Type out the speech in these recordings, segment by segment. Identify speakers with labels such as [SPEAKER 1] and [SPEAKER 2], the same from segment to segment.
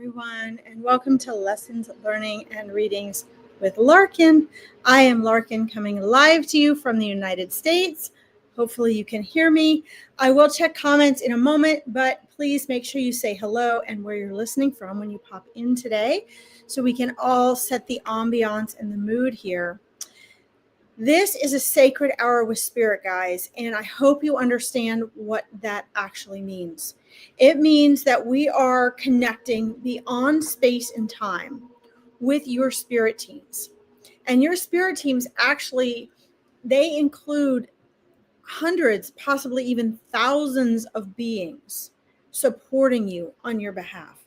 [SPEAKER 1] everyone, and welcome to Lessons, Learning, and Readings with Larkin. I am Larkin coming live to you from the United States. Hopefully you can hear me. I will check comments in a moment, but please make sure you say hello and where you're listening from when you pop in today so we can all set the ambiance and the mood here. This is a sacred hour with spirit, guys, and I hope you understand what that actually means. It means that we are connecting beyond space and time with your spirit teams. And your spirit teams actually, they include hundreds, possibly even thousands of beings supporting you on your behalf.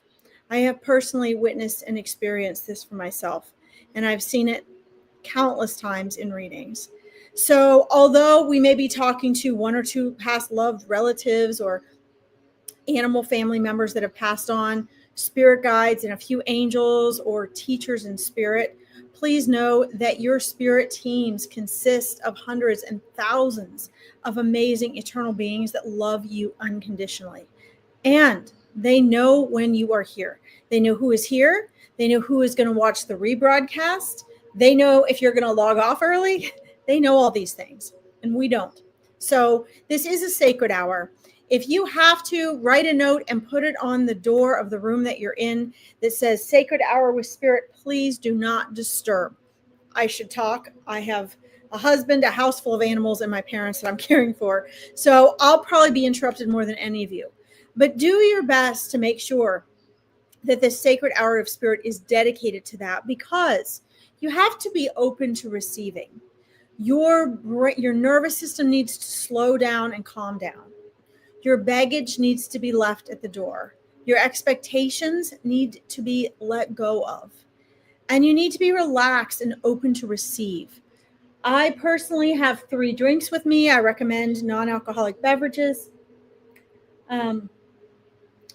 [SPEAKER 1] I have personally witnessed and experienced this for myself, and I've seen it countless times in readings. So although we may be talking to one or two past loved relatives or animal family members that have passed on, spirit guides and a few angels or teachers in spirit, please know that your spirit teams consist of hundreds and thousands of amazing eternal beings that love you unconditionally. And they know when you are here. They know who is here. They know who is going to watch the rebroadcast. They know if you're going to log off early. They know all these things, and we don't. So this is a sacred hour. If you have to, write a note and put it on the door of the room that you're in that says sacred hour with spirit, please do not disturb. I should talk. I have a husband, a house full of animals, and my parents that I'm caring for. So I'll probably be interrupted more than any of you. But do your best to make sure that this sacred hour of spirit is dedicated to that, because you have to be open to receiving. Your nervous system needs to slow down and calm down. Your baggage needs to be left at the door. Your expectations need to be let go of. And you need to be relaxed and open to receive. I personally have 3 drinks with me. I recommend non-alcoholic beverages. I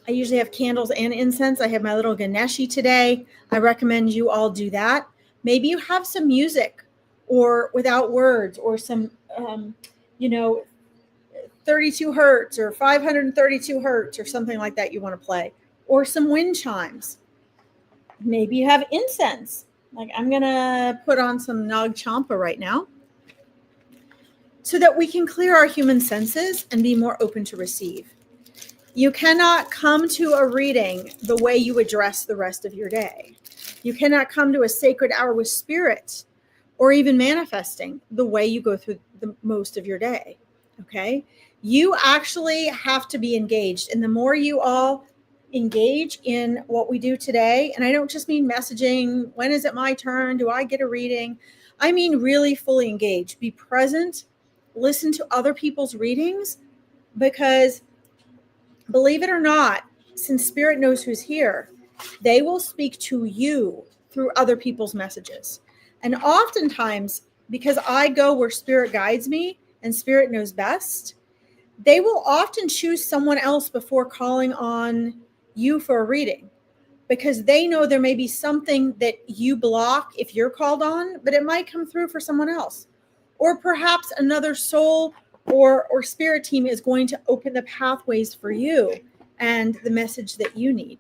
[SPEAKER 1] usually have candles and incense. I have my little Ganeshi today. I recommend you all do that. Maybe you have some music or without words or some, 32 hertz or 532 hertz or something like that you want to play, or some wind chimes. Maybe you have incense. Like I'm going to put on some Nag Champa right now so that we can clear our human senses and be more open to receive. You cannot come to a reading the way you address the rest of your day. You cannot come to a sacred hour with spirit or even manifesting the way you go through the most of your day. Okay? You actually have to be engaged. And the more you all engage in what we do today, and I don't just mean messaging, when is it my turn? Do I get a reading? I mean really fully engaged. Be present. Listen to other people's readings, because believe it or not, since spirit knows who's here, they will speak to you through other people's messages. And oftentimes, because I go where spirit guides me and spirit knows best, they will often choose someone else before calling on you for a reading, because they know there may be something that you block if you're called on, but it might come through for someone else. Or perhaps another soul or spirit team is going to open the pathways for you and the message that you need.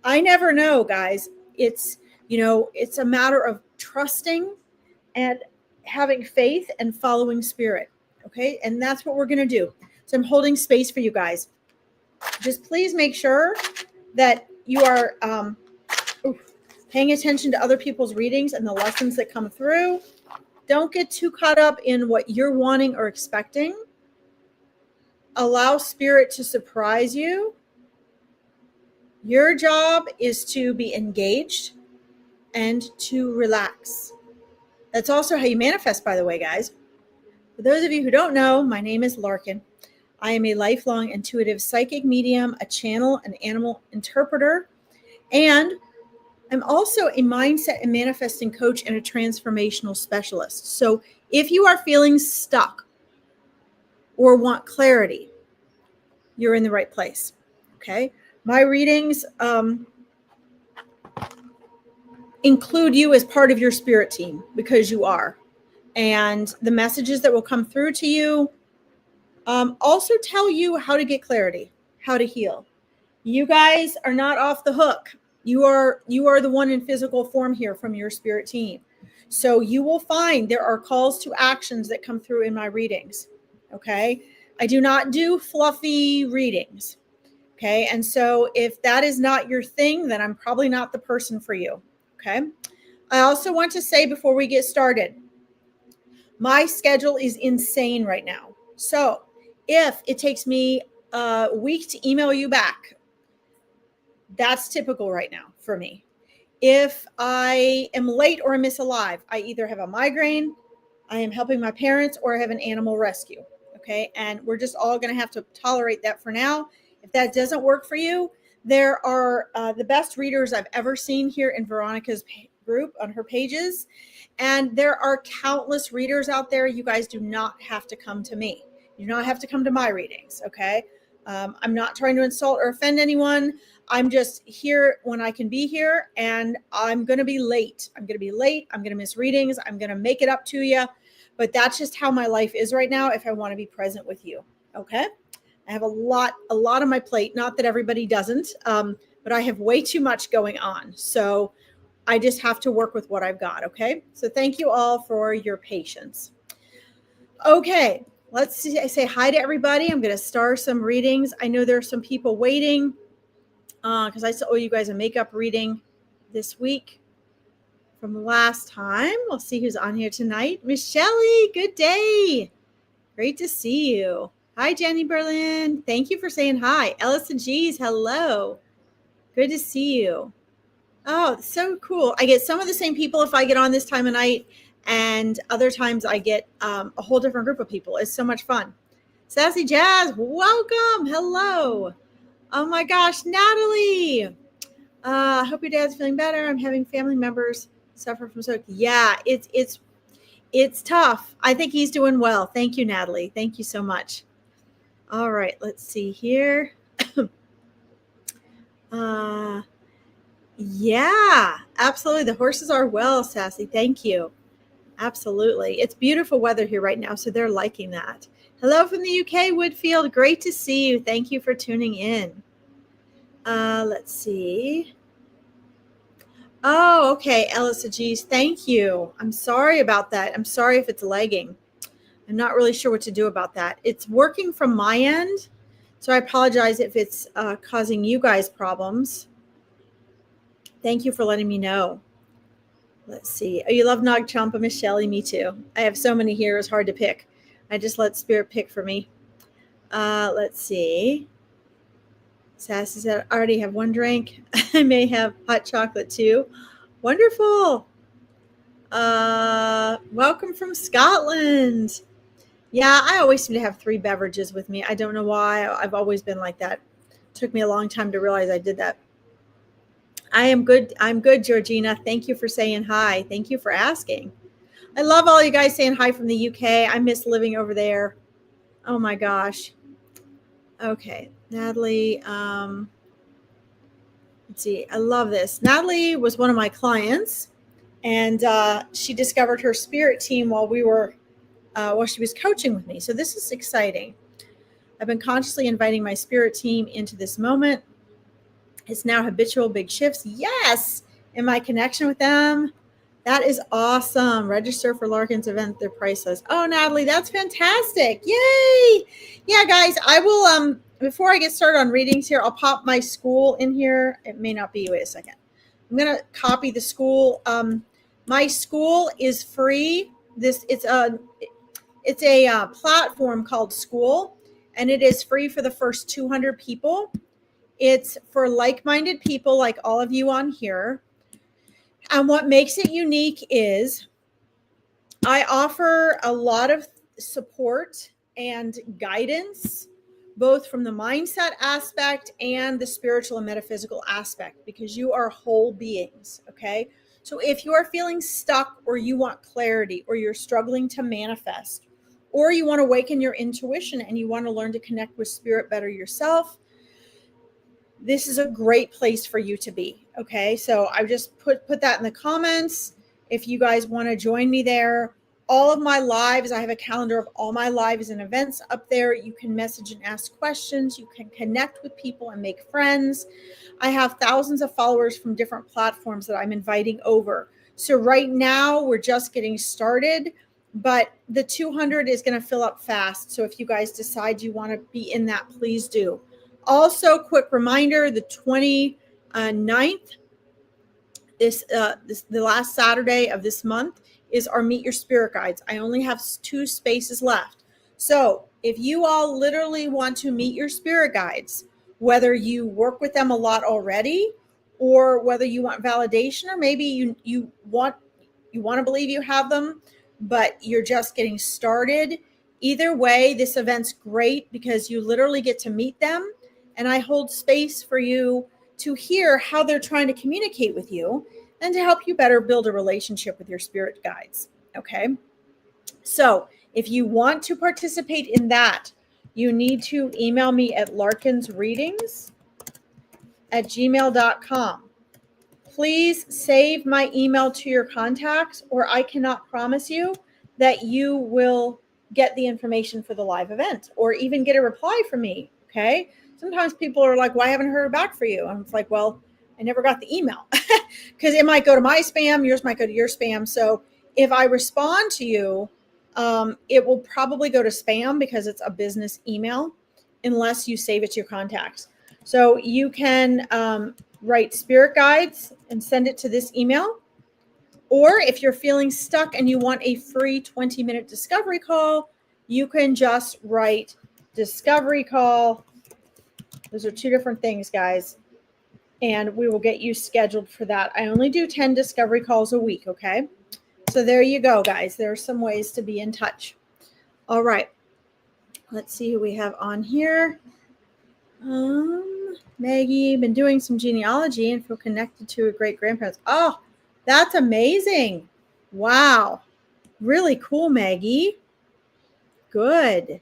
[SPEAKER 1] I never know, guys. It's a matter of trusting and having faith and following spirit. Okay. And that's what we're going to do. So I'm holding space for you guys. Just please make sure that you are paying attention to other people's readings and the lessons that come through. Don't get too caught up in what you're wanting or expecting. Allow spirit to surprise you. Your job is to be engaged and to relax. That's also how you manifest, by the way, guys. For those of you who don't know, my name is Larkin. I am a lifelong intuitive psychic medium, a channel, an animal interpreter, and I'm also a mindset and manifesting coach and a transformational specialist. So if you are feeling stuck or want clarity, you're in the right place. Okay. My readings include you as part of your spirit team, because you are. And the messages that will come through to you also tell you how to get clarity, how to heal. You guys are not off the hook. You are the one in physical form here from your spirit team. So you will find there are calls to actions that come through in my readings. Okay. I do not do fluffy readings. Okay. And so if that is not your thing, then I'm probably not the person for you. Okay. I also want to say before we get started, my schedule is insane right now. So if it takes me a week to email you back, that's typical right now for me. If I am late or I miss a live, I either have a migraine, I am helping my parents, or I have an animal rescue. Okay. And we're just all going to have to tolerate that for now. If that doesn't work for you, there are the best readers I've ever seen here in Veronica's group on her pages. And there are countless readers out there. You guys do not have to come to me. You do not have to come to my readings. Okay. I'm not trying to insult or offend anyone. I'm just here when I can be here, and I'm going to be late. I'm going to be late. I'm going to miss readings. I'm going to make it up to you. But that's just how my life is right now if I want to be present with you. Okay. I have a lot on my plate. Not that everybody doesn't, but I have way too much going on. So I just have to work with what I've got. Okay. So thank you all for your patience. Okay. Let's say hi to everybody. I'm going to start some readings. I know there are some people waiting because I owe you guys a makeup reading this week from last time. We'll see who's on here tonight. Michelle, good day. Great to see you. Hi, Jenny Berlin. Thank you for saying hi. Ellison G's, hello. Good to see you. Oh, so cool. I get some of the same people if I get on this time of night, and other times I get a whole different group of people. It's so much fun. Sassy Jazz, welcome. Hello. Oh my gosh, Natalie. I hope your dad's feeling better. I'm having family members suffer from stroke. Yeah, it's tough. I think he's doing well. Thank you, Natalie. Thank you so much. All right, let's see here. Yeah, absolutely. The horses are well, Sassy. Thank you. Absolutely. It's beautiful weather here right now, so they're liking that. Hello from the UK, Woodfield. Great to see you. Thank you for tuning in. Let's see. Oh, okay, Elisa G's. Thank you. I'm sorry about that. I'm sorry if it's lagging. I'm not really sure what to do about that. It's working from my end, so I apologize if it's causing you guys problems. Thank you for letting me know. Let's see. Oh, you love Nog Champa, Miss Shelley. Me too. I have so many here. It's hard to pick. I just let Spirit pick for me. Let's see. Sassy said, I already have one drink. I may have hot chocolate too. Wonderful. Welcome from Scotland. Yeah, I always seem to have 3 beverages with me. I don't know why. I've always been like that. It took me a long time to realize I did that. I am good. I'm good, Georgina. Thank you for saying hi. Thank you for asking. I love all you guys saying hi from the UK. I miss living over there. Oh my gosh. Okay, Natalie. Let's see. I love this. Natalie was one of my clients, and she discovered her spirit team while she was coaching with me. So this is exciting. I've been consciously inviting my spirit team into this moment. It's now habitual big shifts. Yes. In my connection with them. That is awesome. Register for Larkin's event. They're priceless. Oh, Natalie, that's fantastic. Yay. Yeah, guys, I will, before I get started on readings here, I'll pop my school in here. It may not be. Wait a second. I'm going to copy the school. My school is free. It's a platform called School, and it is free for the first 200 people. It's for like-minded people like all of you on here. And what makes it unique is I offer a lot of support and guidance, both from the mindset aspect and the spiritual and metaphysical aspect, because you are whole beings, okay? So if you are feeling stuck, or you want clarity, or you're struggling to manifest, or you want to awaken your intuition and you want to learn to connect with spirit better yourself, this is a great place for you to be. Okay. So I just put that in the comments. If you guys want to join me there, all of my lives. I have a calendar of all my lives and events up there. You can message and ask questions. You can connect with people and make friends. I have thousands of followers from different platforms that I'm inviting over. So right now we're just getting started, but the 200 is going to fill up fast. So if you guys decide you want to be in that, please do. Also, quick reminder, the 29th, the last Saturday of this month is our Meet Your Spirit Guides. I only have 2 spaces left. So if you all literally want to meet your spirit guides, whether you work with them a lot already, or whether you want validation, or maybe you want to believe you have them, but you're just getting started. Either way, this event's great because you literally get to meet them, and I hold space for you to hear how they're trying to communicate with you and to help you better build a relationship with your spirit guides. Okay. So if you want to participate in that, you need to email me at larkinsreadings@gmail.com. Please save my email to your contacts, or I cannot promise you that you will get the information for the live event or even get a reply from me. Okay. Sometimes people are like, well, I haven't heard back for you. And it's like, well, I never got the email because it might go to my spam. Yours might go to your spam. So if I respond to you, it will probably go to spam because it's a business email unless you save it to your contacts. So you can write spirit guides and send it to this email. Or if you're feeling stuck and you want a free 20-minute discovery call, you can just write discovery call. Those are 2 different things, guys. And we will get you scheduled for that. I only do 10 discovery calls a week, okay? So there you go, guys. There are some ways to be in touch. All right. Let's see who we have on here. Maggie, been doing some genealogy and feel connected to a great-grandparents. Oh, that's amazing. Wow. Really cool, Maggie. Good.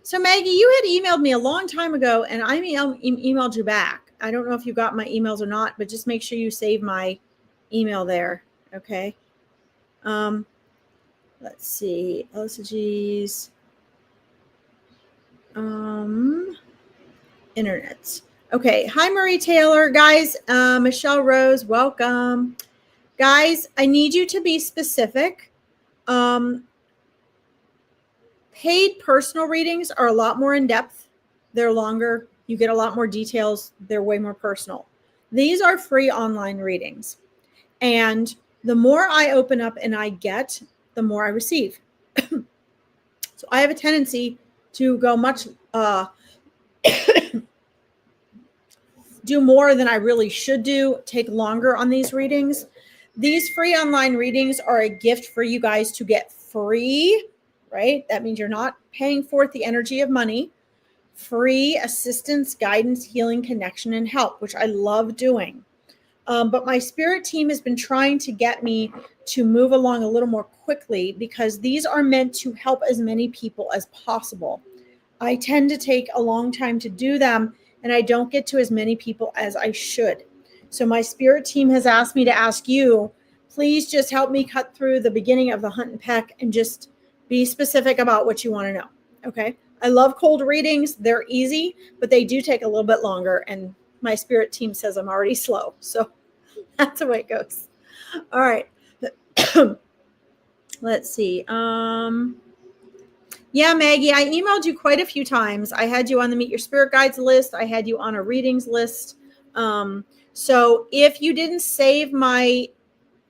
[SPEAKER 1] So Maggie, you had emailed me a long time ago and I emailed you back. I don't know if you got my emails or not, but just make sure you save my email there. Okay. Let's see. Elsa's internet. Okay. Hi, Marie Taylor. Guys, Michelle Rose, welcome. Guys, I need you to be specific. Paid personal readings are a lot more in depth. They're longer. You get a lot more details. They're way more personal. These are free online readings. And the more I open up and I get, the more I receive. So I have a tendency to go much, do more than I really should do, take longer on these readings. These free online readings are a gift for you guys to get free, right? That means you're not paying forth the energy of money. Free assistance, guidance, healing, connection, and help, which I love doing. But my spirit team has been trying to get me to move along a little more quickly because these are meant to help as many people as possible. I tend to take a long time to do them, and I don't get to as many people as I should. So my spirit team has asked me to ask you, please just help me cut through the beginning of the hunt and peck and just be specific about what you want to know. Okay. I love cold readings. They're easy, but they do take a little bit longer. And my spirit team says I'm already slow. So that's the way it goes. All right. Let's see. Yeah, Maggie, I emailed you quite a few times. I had you on the Meet Your Spirit Guides list. I had you on a readings list. So if you didn't save my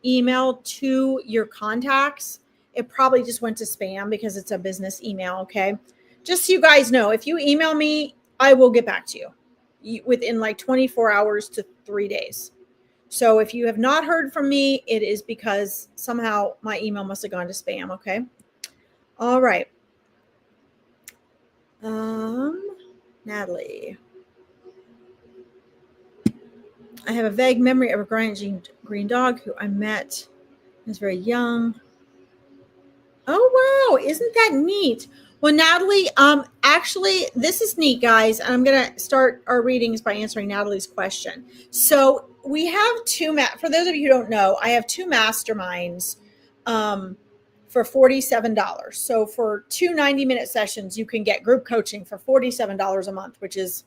[SPEAKER 1] email to your contacts, it probably just went to spam because it's a business email. Okay. Just so you guys know, if you email me, I will get back to you within like 24 hours to 3 days. So if you have not heard from me, it is because somehow my email must have gone to spam. Okay. All right. Natalie. I have a vague memory of a green dog who I met when I was very young. Oh, wow. Isn't that neat? Well, Natalie, actually, this is neat, guys. And I'm going to start our readings by answering Natalie's question. So we have for those of you who don't know, I have 2 masterminds for $47. So for 2 90-minute sessions, you can get group coaching for $47 a month, which is,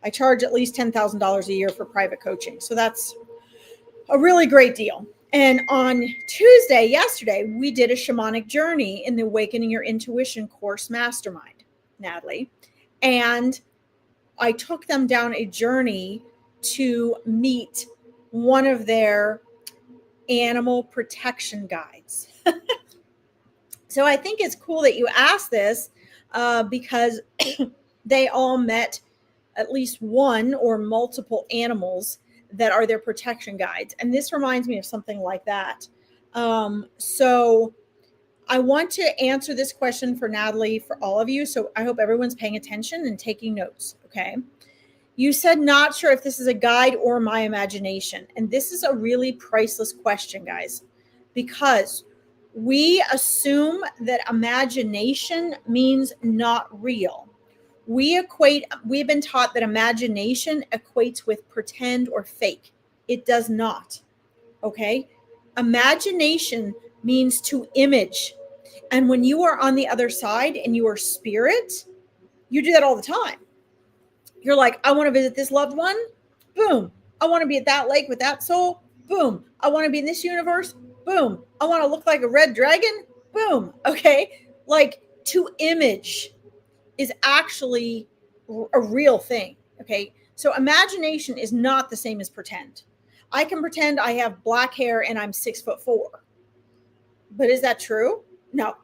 [SPEAKER 1] I charge at least $10,000 a year for private coaching. So that's a really great deal. And on Tuesday, yesterday, we did a shamanic journey in the Awakening Your Intuition course mastermind, Natalie. And I took them down a journey to meet one of their animal protection guides. So I think it's cool that you asked this because they all met at least one or multiple animals that are their protection guides. And this reminds me of something like that. So I want to answer this question for Natalie, for all of you. So I hope everyone's paying attention and taking notes. Okay. You said not sure if this is a guide or my imagination. And this is a really priceless question, guys, because we assume that imagination means not real. We've been taught that imagination equates with pretend or fake. It does not. Okay. Imagination means to image. And when you are on the other side and you are spirit, you do that all the time. You're like, I want to visit this loved one. Boom. I want to be at that lake with that soul. Boom. I want to be in this universe. Boom. I want to look like a red dragon. Boom. Okay. Like, to image is actually a real thing. Okay. So imagination is not the same as pretend. I can pretend I have black hair and I'm 6'4". But is that true? No.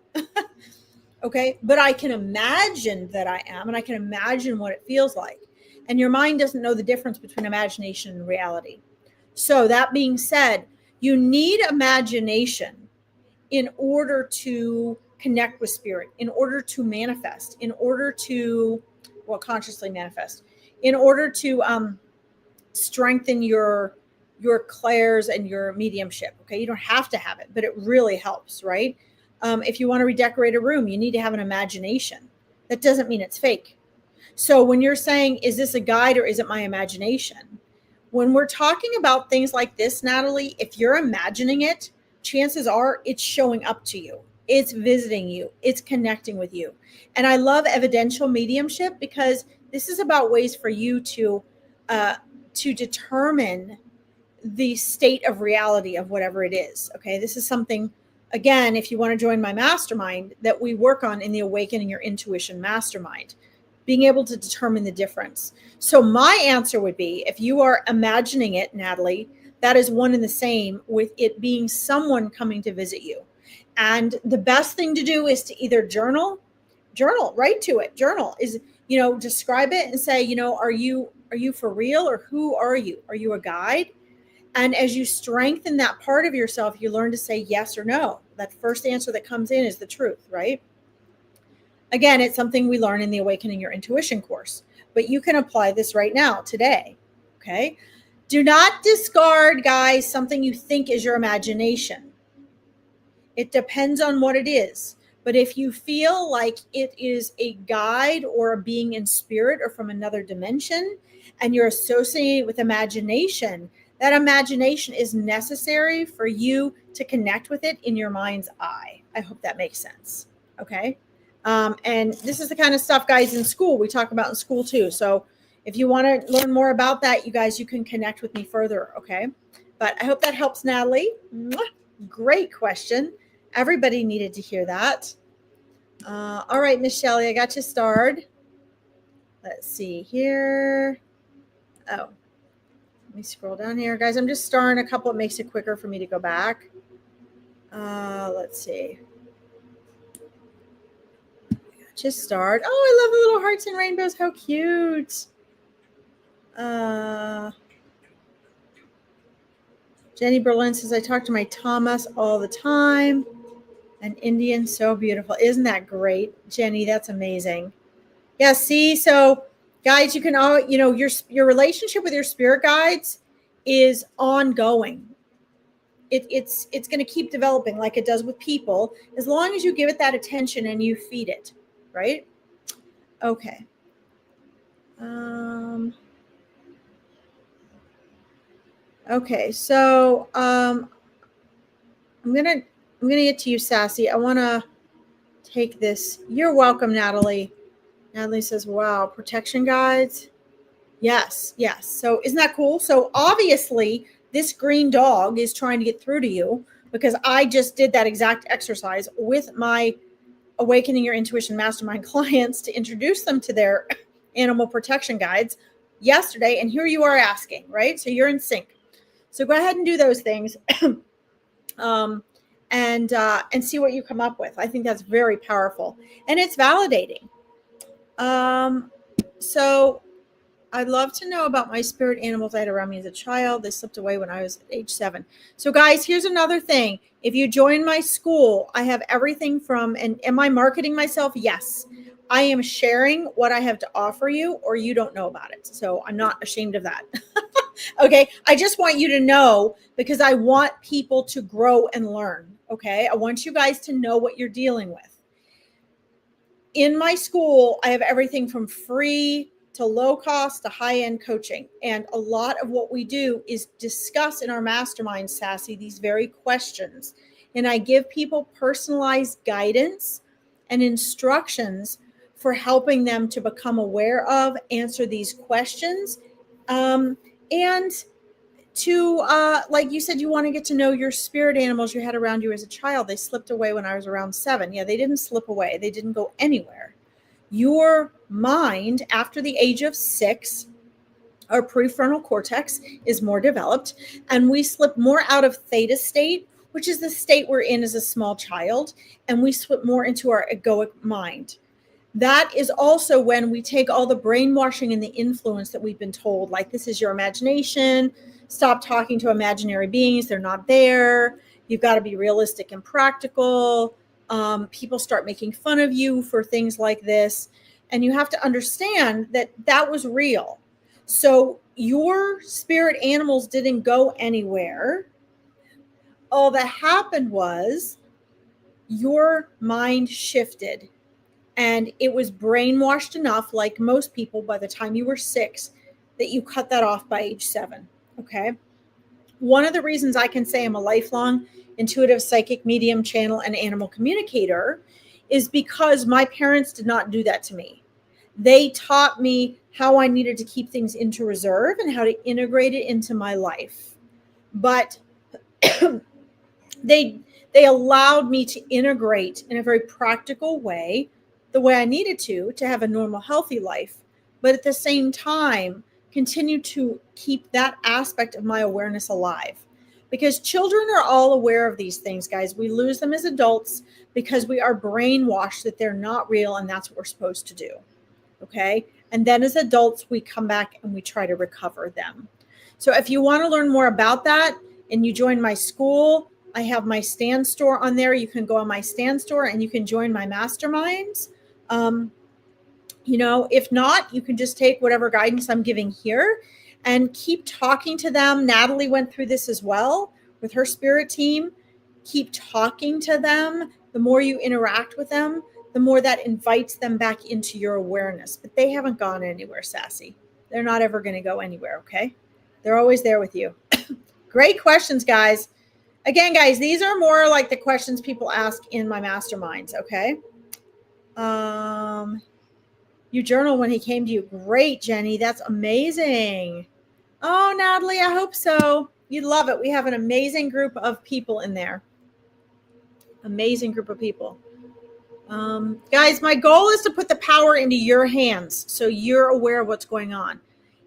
[SPEAKER 1] Okay. But I can imagine that I am, and I can imagine what it feels like. And your mind doesn't know the difference between imagination and reality. So that being said, you need imagination in order to connect with spirit, in order to manifest, in order to, well, consciously manifest, in order to strengthen your clairs and your mediumship. Okay. You don't have to have it, but it really helps, right? If you want to redecorate a room, you need to have an imagination. That doesn't mean it's fake. So when you're saying, is this a guide or is it my imagination? When we're talking about things like this, Natalie, if you're imagining it, chances are it's showing up to you. It's visiting you. It's connecting with you. And I love evidential mediumship because this is about ways for you to determine the state of reality of whatever it is. Okay. This is something, again, if you want to join my mastermind, that we work on in the Awakening Your Intuition mastermind, being able to determine the difference. So my answer would be, if you are imagining it, Natalie, that is one and the same with it being someone coming to visit you. And the best thing to do is to either journal, write to it, journal is, describe it and say, are you for real, or who are you? Are you a guide? And as you strengthen that part of yourself, you learn to say yes or no. That first answer that comes in is the truth, right? Again, it's something we learn in the Awakening Your Intuition course, but you can apply this right now, today. Okay. Do not discard, guys, something you think is your imagination. It depends on what it is. But if you feel like it is a guide or a being in spirit or from another dimension, and you're associating it with imagination, that imagination is necessary for you to connect with it in your mind's eye. I hope that makes sense. Okay. And this is the kind of stuff, guys, in school we talk about in school too. So if you want to learn more about that, you guys, you can connect with me further. Okay. But I hope that helps, Natalie. Mwah. Great question. Everybody needed to hear that. All right, Miss Shelley, I got you starred. Let's see here. Oh, let me scroll down here, guys. I'm just starring a couple. It makes it quicker for me to go back. Let's see. Just starred. Oh, I love the little hearts and rainbows. How cute. Jenny Berlin says, I talk to my Thomas all the time. An Indian, so beautiful. Isn't that great, Jenny? That's amazing. Yeah, see, so guys, you can all, your relationship with your spirit guides is ongoing. It's going to keep developing like it does with people, as long as you give it that attention and you feed it, right? Okay. Okay, so I'm going to I'm going to get to you, Sassy. I want to take this. You're welcome, Natalie. Natalie says, wow, protection guides. Yes, yes. So isn't that cool? So obviously this green dog is trying to get through to you because I just did that exact exercise with my Awakening Your Intuition Mastermind clients to introduce them to their animal protection guides yesterday. And here you are asking, right? So you're in sync. So go ahead and do those things. And see what you come up with. I think that's very powerful and it's validating. So I'd love to know about my spirit animals I had around me as a child. They slipped away when I was at age 7. So guys, here's another thing. If you join my school, I have everything from, and am I marketing myself? Yes. I am sharing what I have to offer you, or you don't know about it. So I'm not ashamed of that. Okay. I just want you to know because I want people to grow and learn. Okay. I want you guys to know what you're dealing with. In my school, I have everything from free to low cost to high-end coaching. And a lot of what we do is discuss in our mastermind, Sassy, these very questions. And I give people personalized guidance and instructions for helping them to become aware of, answer these questions, and to, like you said, you want to get to know your spirit animals you had around you as a child. They slipped away when I was around 7. Yeah, they didn't slip away. They didn't go anywhere. Your mind, after the age of 6, our prefrontal cortex is more developed, and we slip more out of theta state, which is the state we're in as a small child, and we slip more into our egoic mind. That is also when we take all the brainwashing and the influence that we've been told, like this is your imagination, stop talking to imaginary beings, they're not there, you've got to be realistic and practical. People start making fun of you for things like this, and you have to understand that that was real. So your spirit animals didn't go anywhere. All that happened was your mind shifted. And it was brainwashed enough, like most people, by the time you were 6, that you cut that off by age 7. Okay. One of the reasons I can say I'm a lifelong intuitive psychic medium channel and animal communicator is because my parents did not do that to me. They taught me how I needed to keep things into reserve and how to integrate it into my life. But they allowed me to integrate in a very practical way, the way I needed to have a normal, healthy life. But at the same time, continue to keep that aspect of my awareness alive. Because children are all aware of these things, guys. We lose them as adults because we are brainwashed that they're not real and that's what we're supposed to do. Okay. And then as adults, we come back and we try to recover them. So if you want to learn more about that and you join my school, I have my Stand store on there. You can go on my Stand store and you can join my masterminds. If not, you can just take whatever guidance I'm giving here and keep talking to them. Natalie went through this as well with her spirit team. Keep talking to them. The more you interact with them, the more that invites them back into your awareness. But they haven't gone anywhere, Sassy. They're not ever going to go anywhere, okay? They're always there with you. Great questions, guys. Again, guys, these are more like the questions people ask in my masterminds, okay? You journal when he came to you. Great, Jenny. That's amazing. Oh, Natalie, I hope so. You'd love it. We have an amazing group of people in there. Amazing group of people. Guys, my goal is to put the power into your hands so you're aware of what's going on.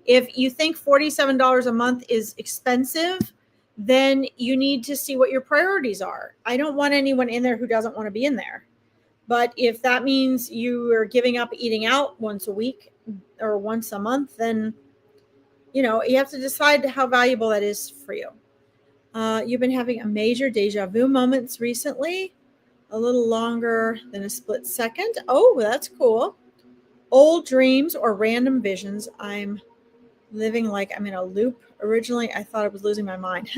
[SPEAKER 1] If you think $47 a month is expensive, then you need to see what your priorities are. I don't want anyone in there who doesn't want to be in there. But if that means you are giving up eating out once a week or once a month, then, you have to decide how valuable that is for you. You've been having a major deja vu moments recently, a little longer than a split second. Oh, that's cool. Old dreams or random visions. I'm living like I'm in a loop. Originally, I thought I was losing my mind.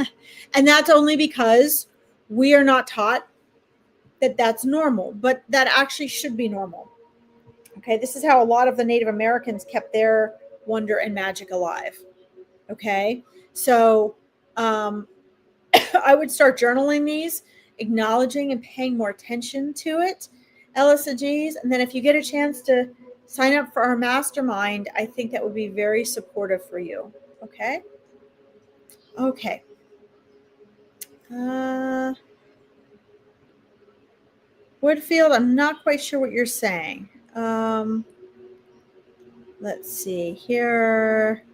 [SPEAKER 1] And that's only because we are not taught that that's normal, but that actually should be normal. Okay, this is how a lot of the Native Americans kept their wonder and magic alive. Okay, so I would start journaling these acknowledging and paying more attention to it, LSGs. And then if you get a chance to sign up for our mastermind, I think that would be very supportive for you. Okay. Okay. Woodfield, I'm not quite sure what you're saying. Let's see here.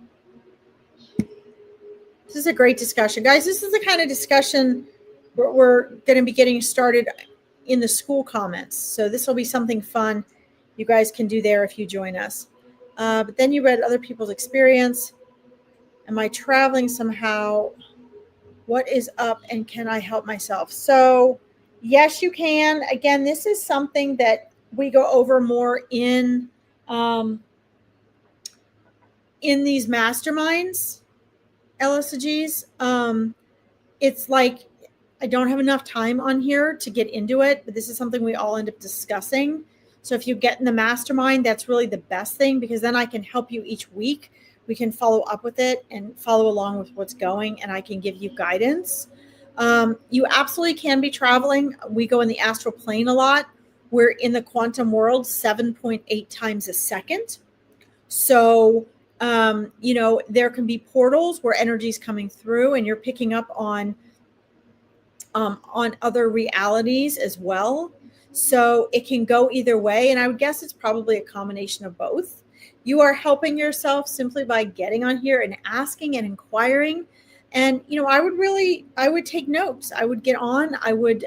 [SPEAKER 1] This is a great discussion. Guys, this is the kind of discussion we're going to be getting started in the school comments. So this will be something fun you guys can do there if you join us. But then you read other people's experience. Am I traveling somehow? What is up and can I help myself? So yes, you can. Again, this is something that we go over more in these masterminds, LSGs. It's like I don't have enough time on here to get into it, but this is something we all end up discussing. So if you get in the mastermind, that's really the best thing, because then I can help you each week. We can follow up with it and follow along with what's going, and I can give you guidance. You absolutely can be traveling. We go in the astral plane a lot. We're in the quantum world 7.8 times a second. So, there can be portals where energy is coming through and you're picking up on other realities as well. So it can go either way. And I would guess it's probably a combination of both. You are helping yourself simply by getting on here and asking and inquiring. And, I would take notes. I would get on, I would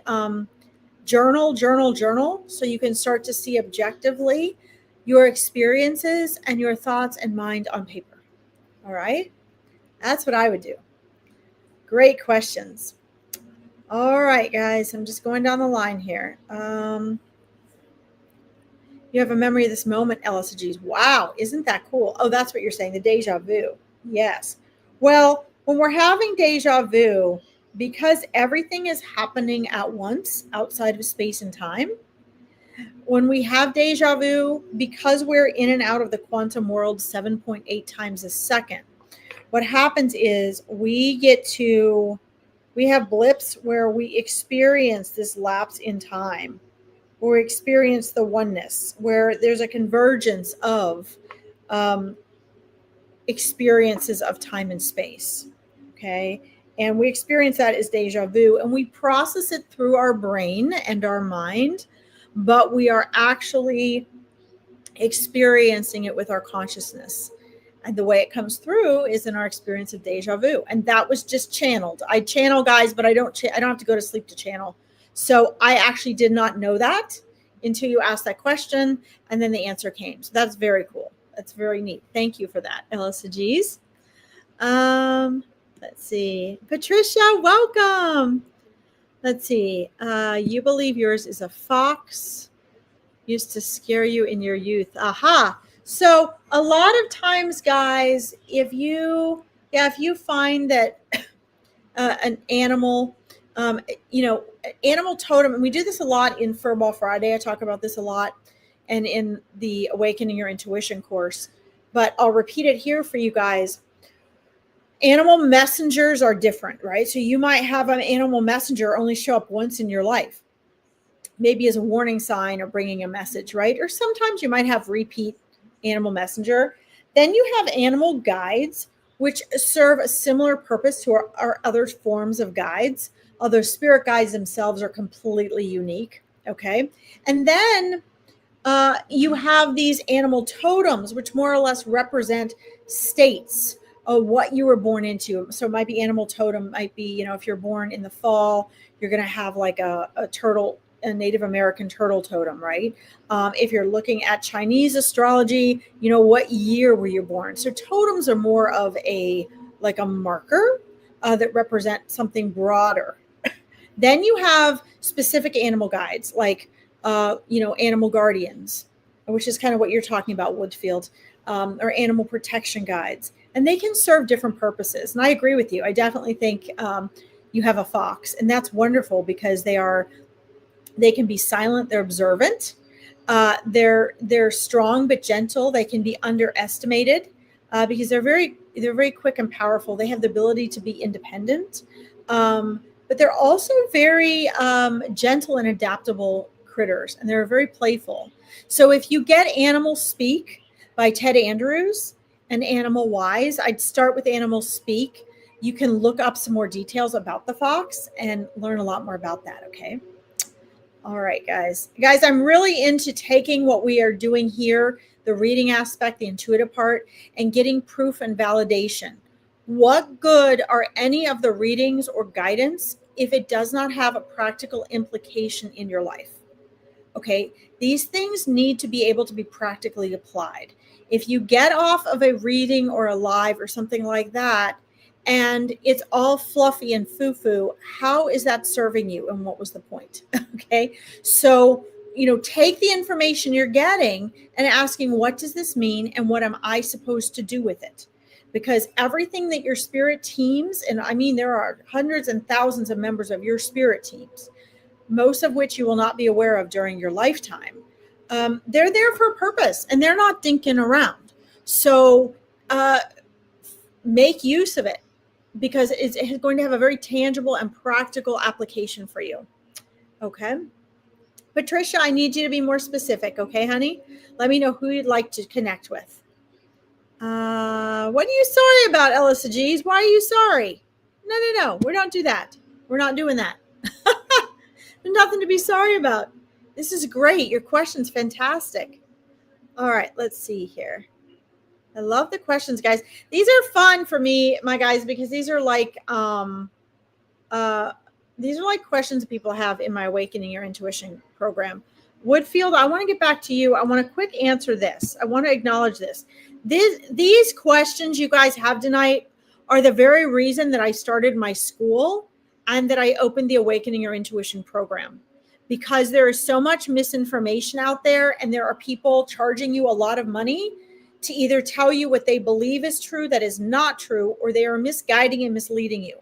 [SPEAKER 1] journal. So you can start to see objectively your experiences and your thoughts and mind on paper. All right. That's what I would do. Great questions. All right, guys, I'm just going down the line here. You have a memory of this moment, LSGs. Wow, isn't that cool? Oh, that's what you're saying, the deja vu. Yes. Well, when we're having deja vu, because everything is happening at once outside of space and time, when we have deja vu, because we're in and out of the quantum world 7.8 times a second, what happens is we have blips where we experience this lapse in time, where we experience the oneness, where there's a convergence of experiences of time and space. Okay. And we experience that as deja vu, and we process it through our brain and our mind, but we are actually experiencing it with our consciousness. And the way it comes through is in our experience of deja vu. And that was just channeled. I channel, guys, but I don't have to go to sleep to channel. So I actually did not know that until you asked that question. And then the answer came. So that's very cool. That's very neat. Thank you for that, LSGs. Let's see. Patricia, welcome. Let's see. You believe yours is a fox. Used to scare you in your youth. Aha. So a lot of times, guys, if you find that an animal, animal totem, and we do this a lot in Furball Friday. I talk about this a lot, and in the Awakening Your Intuition course, but I'll repeat it here for you guys. Animal messengers are different, right? So you might have an animal messenger only show up once in your life, maybe as a warning sign or bringing a message, right? Or sometimes you might have repeat animal messenger. Then you have animal guides, which serve a similar purpose to our other forms of guides, although spirit guides themselves are completely unique. Okay. And then you have these animal totems, which more or less represent states of what you were born into. So it might be animal totem, might be, if you're born in the fall, you're going to have like a turtle, a Native American turtle totem, right? If you're looking at Chinese astrology, what year were you born? So totems are more of a marker that represent something broader. Then you have specific animal guides, like animal guardians, which is kind of what you're talking about, Woodfield, or animal protection guides, and they can serve different purposes. And I agree with you. I definitely think you have a fox, and that's wonderful because they can be silent, they're observant, they're strong but gentle. They can be underestimated because they're very quick and powerful. They have the ability to be independent. but they're also very gentle and adaptable critters, and they're very playful. So if you get Animal Speak by Ted Andrews and Animal Wise, I'd start with Animal Speak. You can look up some more details about the fox and learn a lot more about that, okay? All right, guys. Guys, I'm really into taking what we are doing here, the reading aspect, the intuitive part, and getting proof and validation. What good are any of the readings or guidance if it does not have a practical implication in your life? Okay, these things need to be able to be practically applied. If you get off of a reading or a live or something like that, and it's all fluffy and foo-foo, how is that serving you and what was the point? Okay, so take the information you're getting and asking, what does this mean and what am I supposed to do with it? Because everything that your spirit teams, and I mean there are hundreds and thousands of members of your spirit teams, most of which you will not be aware of during your lifetime, they're there for a purpose and they're not dinking around. So make use of it, because it's going to have a very tangible and practical application for you. Okay. Patricia, I need you to be more specific. Okay, honey? Let me know who you'd like to connect with. What are you sorry about, Elisa G's? Why are you sorry? No. We don't do that. We're not doing that. There's nothing to be sorry about. This is great. Your question's fantastic. All right, let's see here. I love the questions, guys. These are fun for me, my guys, because these are like questions people have in my Awakening Your Intuition program. Woodfield, I want to get back to you. I want to quick answer this. I want to acknowledge this. These questions you guys have tonight are the very reason that I started my school and that I opened the Awakening Your Intuition program, because there is so much misinformation out there, and there are people charging you a lot of money to either tell you what they believe is true that is not true, or they are misguiding and misleading you.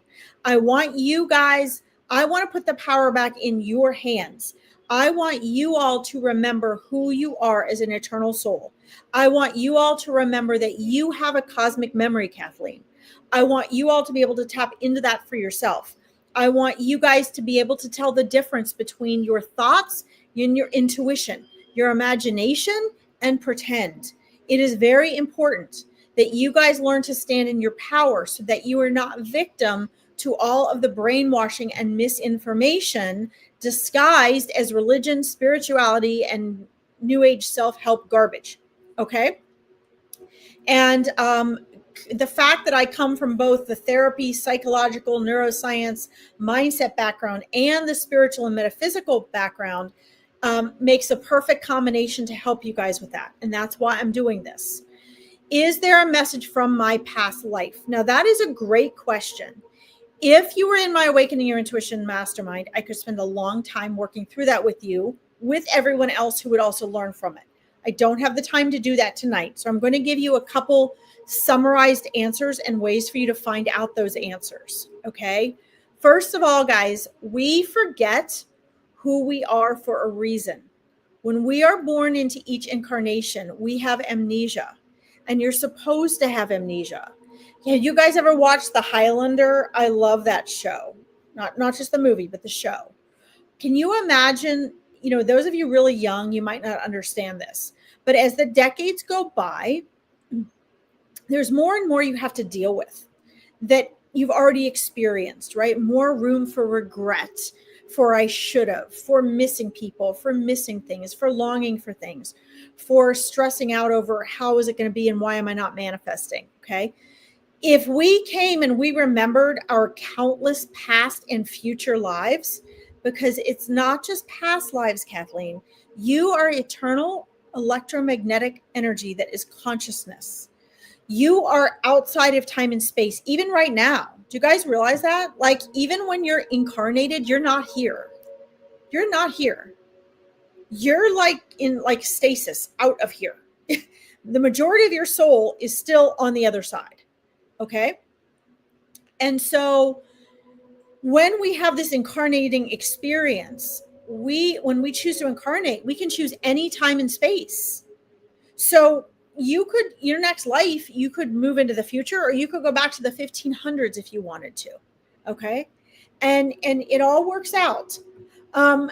[SPEAKER 1] I want you guys, I want to put the power back in your hands. I want you all to remember who you are as an eternal soul. I want you all to remember that you have a cosmic memory, Kathleen. I want you all to be able to tap into that for yourself. I want you guys to be able to tell the difference between your thoughts and your intuition, your imagination, and pretend. It is very important that you guys learn to stand in your power so that you are not victim to all of the brainwashing and misinformation disguised as religion, spirituality, and new age self-help garbage. Okay? And the fact that I come from both the therapy, psychological, neuroscience, mindset background and the spiritual and metaphysical background makes a perfect combination to help you guys with that. And that's why I'm doing this. Is there a message from my past life? Now, that is a great question. If you were in my Awakening Your Intuition mastermind, I could spend a long time working through that with you, with everyone else who would also learn from it. I don't have the time to do that tonight. So I'm going to give you a couple summarized answers and ways for you to find out those answers. Okay. First of all, guys, we forget who we are for a reason. When we are born into each incarnation, we have amnesia, and you're supposed to have amnesia. Yeah, you guys ever watched The Highlander? I love that show. Not just the movie, but the show. Can you imagine, those of you really young, you might not understand this, but as the decades go by, there's more and more you have to deal with that you've already experienced, right? More room for regret, for I should have, for missing people, for missing things, for longing for things, for stressing out over how is it going to be and why am I not manifesting, okay? If we came and we remembered our countless past and future lives, because it's not just past lives, Kathleen, you are eternal electromagnetic energy that is consciousness. You are outside of time and space, even right now. Do you guys realize that? Like, even when you're incarnated, you're not here. You're not here. You're like in like stasis out of here. The majority of your soul is still on the other side. Okay. And so when we have this incarnating experience, when we choose to incarnate, we can choose any time and space. So your next life, you could move into the future, or you could go back to the 1500s if you wanted to. Okay. and it all works out.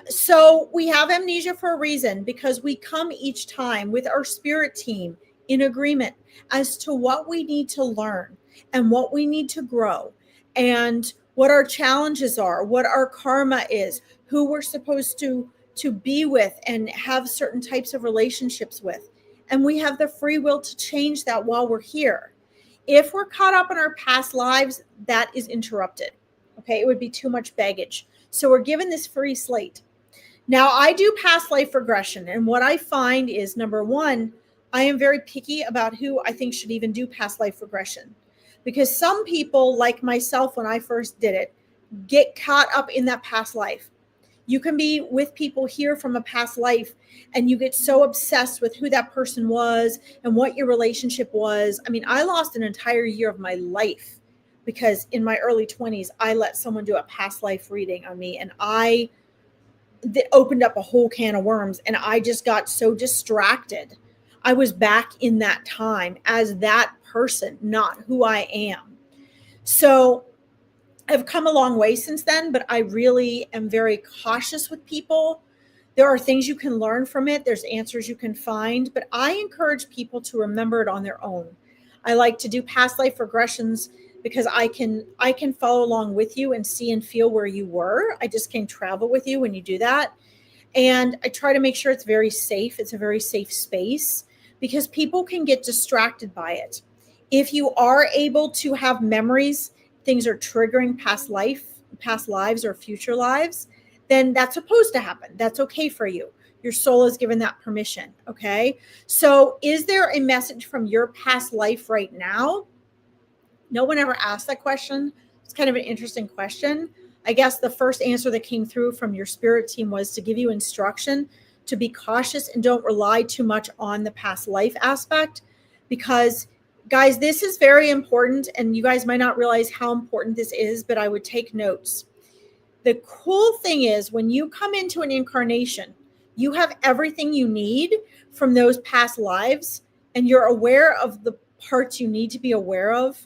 [SPEAKER 1] So we have amnesia for a reason, because we come each time with our spirit team in agreement as to what we need to learn and what we need to grow, and what our challenges are, what our karma is, who we're supposed to be with and have certain types of relationships with. And we have the free will to change that while we're here. If we're caught up in our past lives, that is interrupted. Okay, it would be too much baggage. So we're given this free slate. Now, I do past life regression. And what I find is, number one, I am very picky about who I think should even do past life regression. Because some people, like myself when I first did it, get caught up in that past life. You can be with people here from a past life and you get so obsessed with who that person was and what your relationship was. I mean, I lost an entire year of my life because in my early 20s, I let someone do a past life reading on me, and that opened up a whole can of worms, and I just got so distracted. I was back in that time as that person, not who I am. So I've come a long way since then, but I really am very cautious with people. There are things you can learn from it. There's answers you can find, but I encourage people to remember it on their own. I like to do past life regressions because I can follow along with you and see and feel where you were. I just can travel with you when you do that. And I try to make sure it's very safe. It's a very safe space because people can get distracted by it. If you are able to have memories, things are triggering past lives or future lives, then that's supposed to happen. That's okay for you. Your soul is given that permission. Okay. So is there a message from your past life right now? No one ever asked that question. It's kind of an interesting question. I guess the first answer that came through from your spirit team was to give you instruction to be cautious and don't rely too much on the past life aspect, because guys, this is very important, and you guys might not realize how important this is, but I would take notes. The cool thing is when you come into an incarnation, you have everything you need from those past lives, and you're aware of the parts you need to be aware of,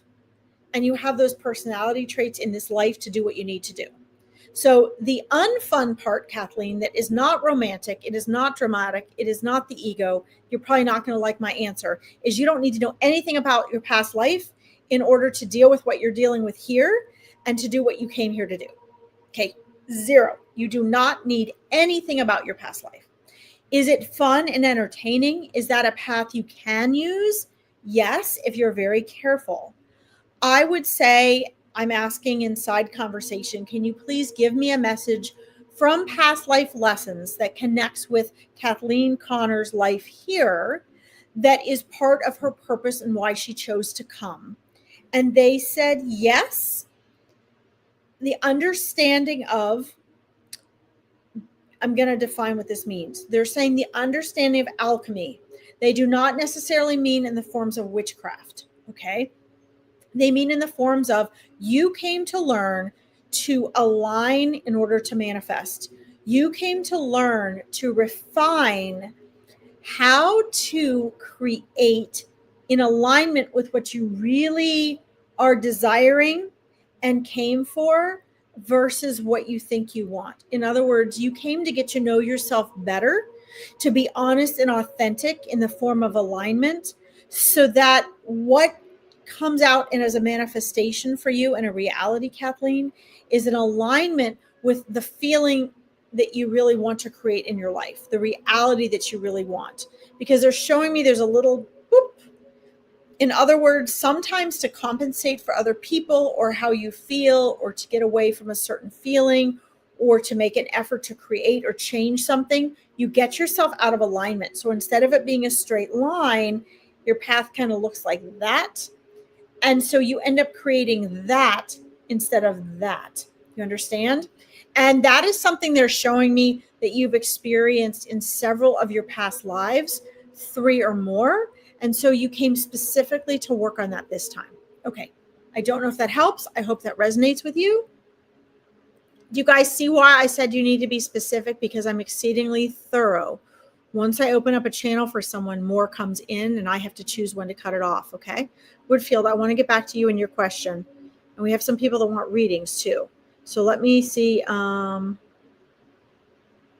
[SPEAKER 1] and you have those personality traits in this life to do what you need to do. So the unfun part, Kathleen, that is not romantic, it is not dramatic, it is not the ego, you're probably not going to like my answer, is you don't need to know anything about your past life in order to deal with what you're dealing with here and to do what you came here to do. Okay, zero. You do not need anything about your past life. Is it fun and entertaining? Is that a path you can use? Yes, if you're very careful. I would say, I'm asking inside conversation, can you please give me a message from past life lessons that connects with Kathleen Connor's life here that is part of her purpose and why she chose to come? And they said yes. The understanding of, I'm going to define what this means. They're saying the understanding of alchemy. They do not necessarily mean in the forms of witchcraft, okay? They mean in the forms of you came to learn to align in order to manifest. You came to learn to refine how to create in alignment with what you really are desiring and came for versus what you think you want. In other words, you came to get to know yourself better, to be honest and authentic in the form of alignment, so that what comes out and as a manifestation for you and a reality, Kathleen, is an alignment with the feeling that you really want to create in your life, the reality that you really want. Because they're showing me there's a little boop. In other words, sometimes to compensate for other people or how you feel, or to get away from a certain feeling, or to make an effort to create or change something, you get yourself out of alignment. So instead of it being a straight line, your path kind of looks like that. And so you end up creating that instead of that. You understand? And that is something they're showing me that you've experienced in several of your past lives, 3 or more. And so you came specifically to work on that this time. Okay. I don't know if that helps. I hope that resonates with you. Do you guys see why I said you need to be specific? Because I'm exceedingly thorough. Once I open up a channel for someone, more comes in and I have to choose when to cut it off. Okay. Woodfield, I want to get back to you and your question. And we have some people that want readings too. So let me see.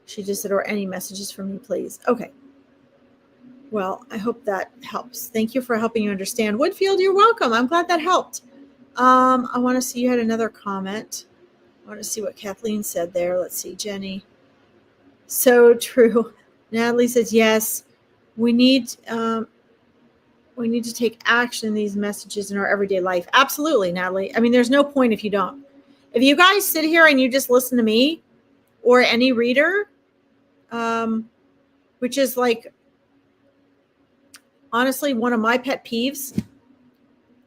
[SPEAKER 1] She just said, or any messages from me, please. Okay. Well, I hope that helps. Thank you for helping you understand. Woodfield, you're welcome. I'm glad that helped. I want to see, you had another comment. I want to see what Kathleen said there. Let's see, Jenny. So true. Natalie says, yes, we need to take action in these messages in our everyday life. Absolutely, Natalie. I mean, there's no point if you don't. If you guys sit here and you just listen to me or any reader, which is like, honestly, one of my pet peeves,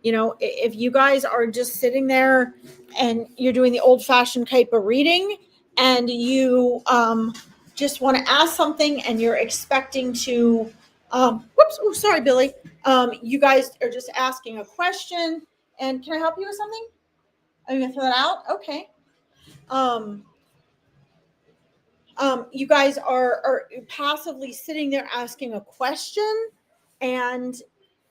[SPEAKER 1] if you guys are just sitting there and you're doing the old-fashioned type of reading and you just want to ask something and you're expecting to whoops, oh, sorry, Billy. You guys are just asking a question, and can I help you with something? Are you gonna throw that out? Okay. You guys are passively sitting there asking a question, and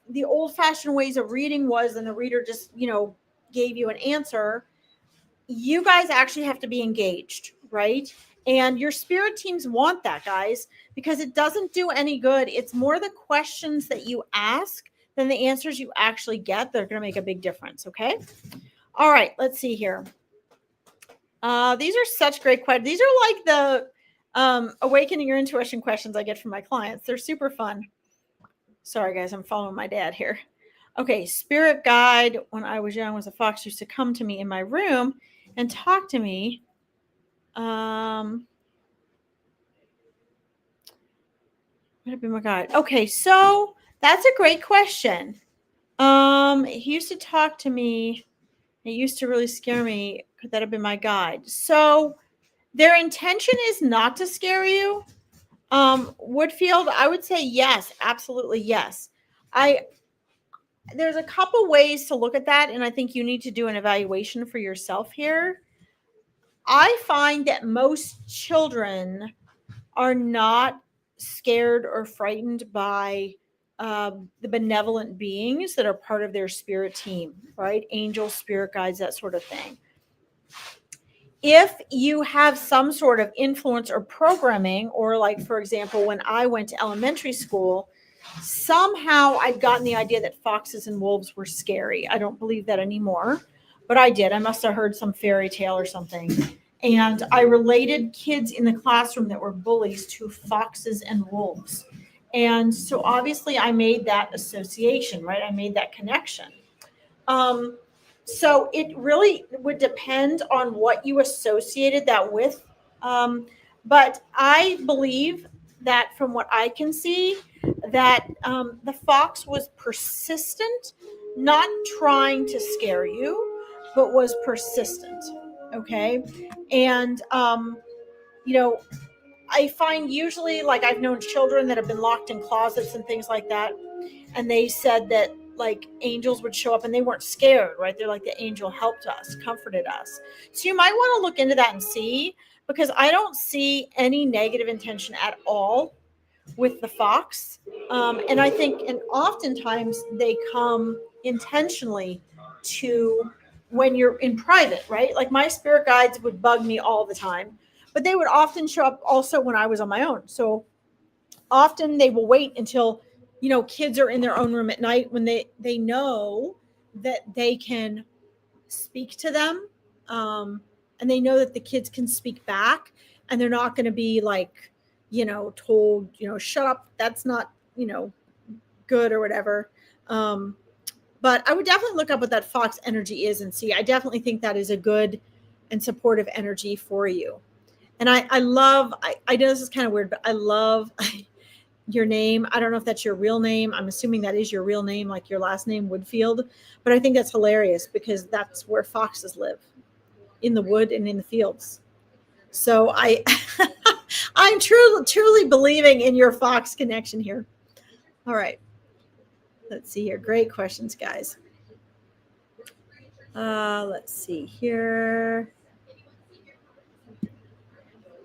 [SPEAKER 1] the old-fashioned ways of reading was, and the reader just, gave you an answer. You guys actually have to be engaged, right? And your spirit teams want that, guys, because it doesn't do any good. It's more the questions that you ask than the answers you actually get that are going to make a big difference, okay? All right, let's see here. These are such great questions. These are like the awakening your intuition questions I get from my clients. They're super fun. Sorry, guys, I'm following my dad here. Okay, spirit guide when I was young was a fox used to come to me in my room and talk to me. What have been my guide? Okay, so that's a great question. He used to talk to me. It used to really scare me. Could that have been my guide? So their intention is not to scare you. Woodfield, I would say yes, absolutely yes. There's a couple ways to look at that, and I think you need to do an evaluation for yourself here. I find that most children are not scared or frightened by the benevolent beings that are part of their spirit team, right? Angels, spirit guides, that sort of thing. If you have some sort of influence or programming, or like, for example, when I went to elementary school, somehow I'd gotten the idea that foxes and wolves were scary. I don't believe that anymore, but I did. I must have heard some fairy tale or something. And I related kids in the classroom that were bullies to foxes and wolves. And so obviously I made that association, right? I made that connection. So it really would depend on what you associated that with. But I believe that from what I can see, that the fox was persistent, not trying to scare you, but was persistent. Okay. And, I find usually, like, I've known children that have been locked in closets and things like that. And they said that, like, angels would show up and they weren't scared, right? They're like, the angel helped us, comforted us. So you might want to look into that and see, because I don't see any negative intention at all with the fox. And I think, and oftentimes they come intentionally to when you're in private, right? Like, my spirit guides would bug me all the time, but they would often show up also when I was on my own. So often they will wait until, kids are in their own room at night when they know that they can speak to them. And they know that the kids can speak back, and they're not going to be like, told, shut up. That's not, good or whatever. But I would definitely look up what that fox energy is and see. I definitely think that is a good and supportive energy for you. And I love, I know this is kind of weird, but I love your name. I don't know if that's your real name. I'm assuming that is your real name, like your last name, Woodfield. But I think that's hilarious because that's where foxes live, in the wood and in the fields. So I'm truly believing in your fox connection here. All right. Let's see here. Great questions, guys. Let's see here.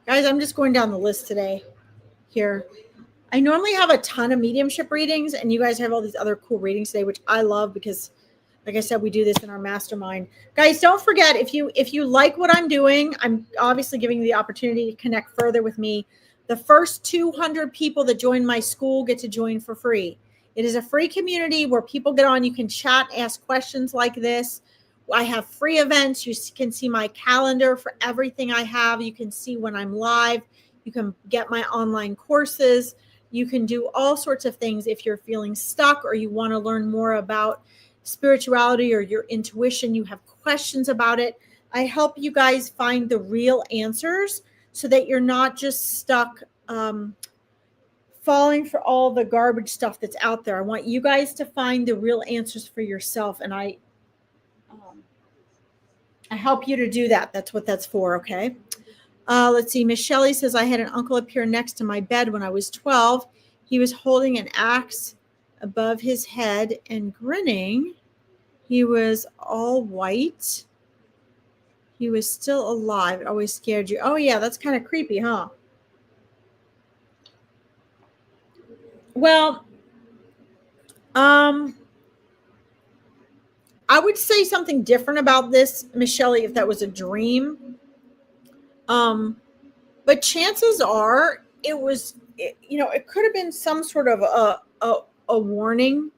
[SPEAKER 1] Guys, I'm just going down the list today here. I normally have a ton of mediumship readings, and you guys have all these other cool readings today, which I love because Like I said, we do this in our mastermind. Guys, don't forget, if you like what I'm doing, I'm obviously giving you the opportunity to connect further with me. The first 200 people that join my school get to join for free. It is a free community where people get on. You can chat, ask questions like this. I have free events. You can see my calendar for everything I have. You can see when I'm live. You can get my online courses. You can do all sorts of things if you're feeling stuck or you want to learn more about spirituality or your intuition. You have questions about it. I help you guys find the real answers so that you're not just stuck falling for all the garbage stuff that's out there. I want you guys to find the real answers for yourself, and I help you to do that. That's what that's for, okay? Let's see. Miss Shelley says, I had an uncle appear next to my bed when I was 12. He was holding an axe above his head and grinning. He was all white. He was still alive. It always scared you. Oh, yeah, that's kind of creepy, huh? Well, I would say something different about this, Miss Shelley, if that was a dream. But chances are it could have been some sort of a warning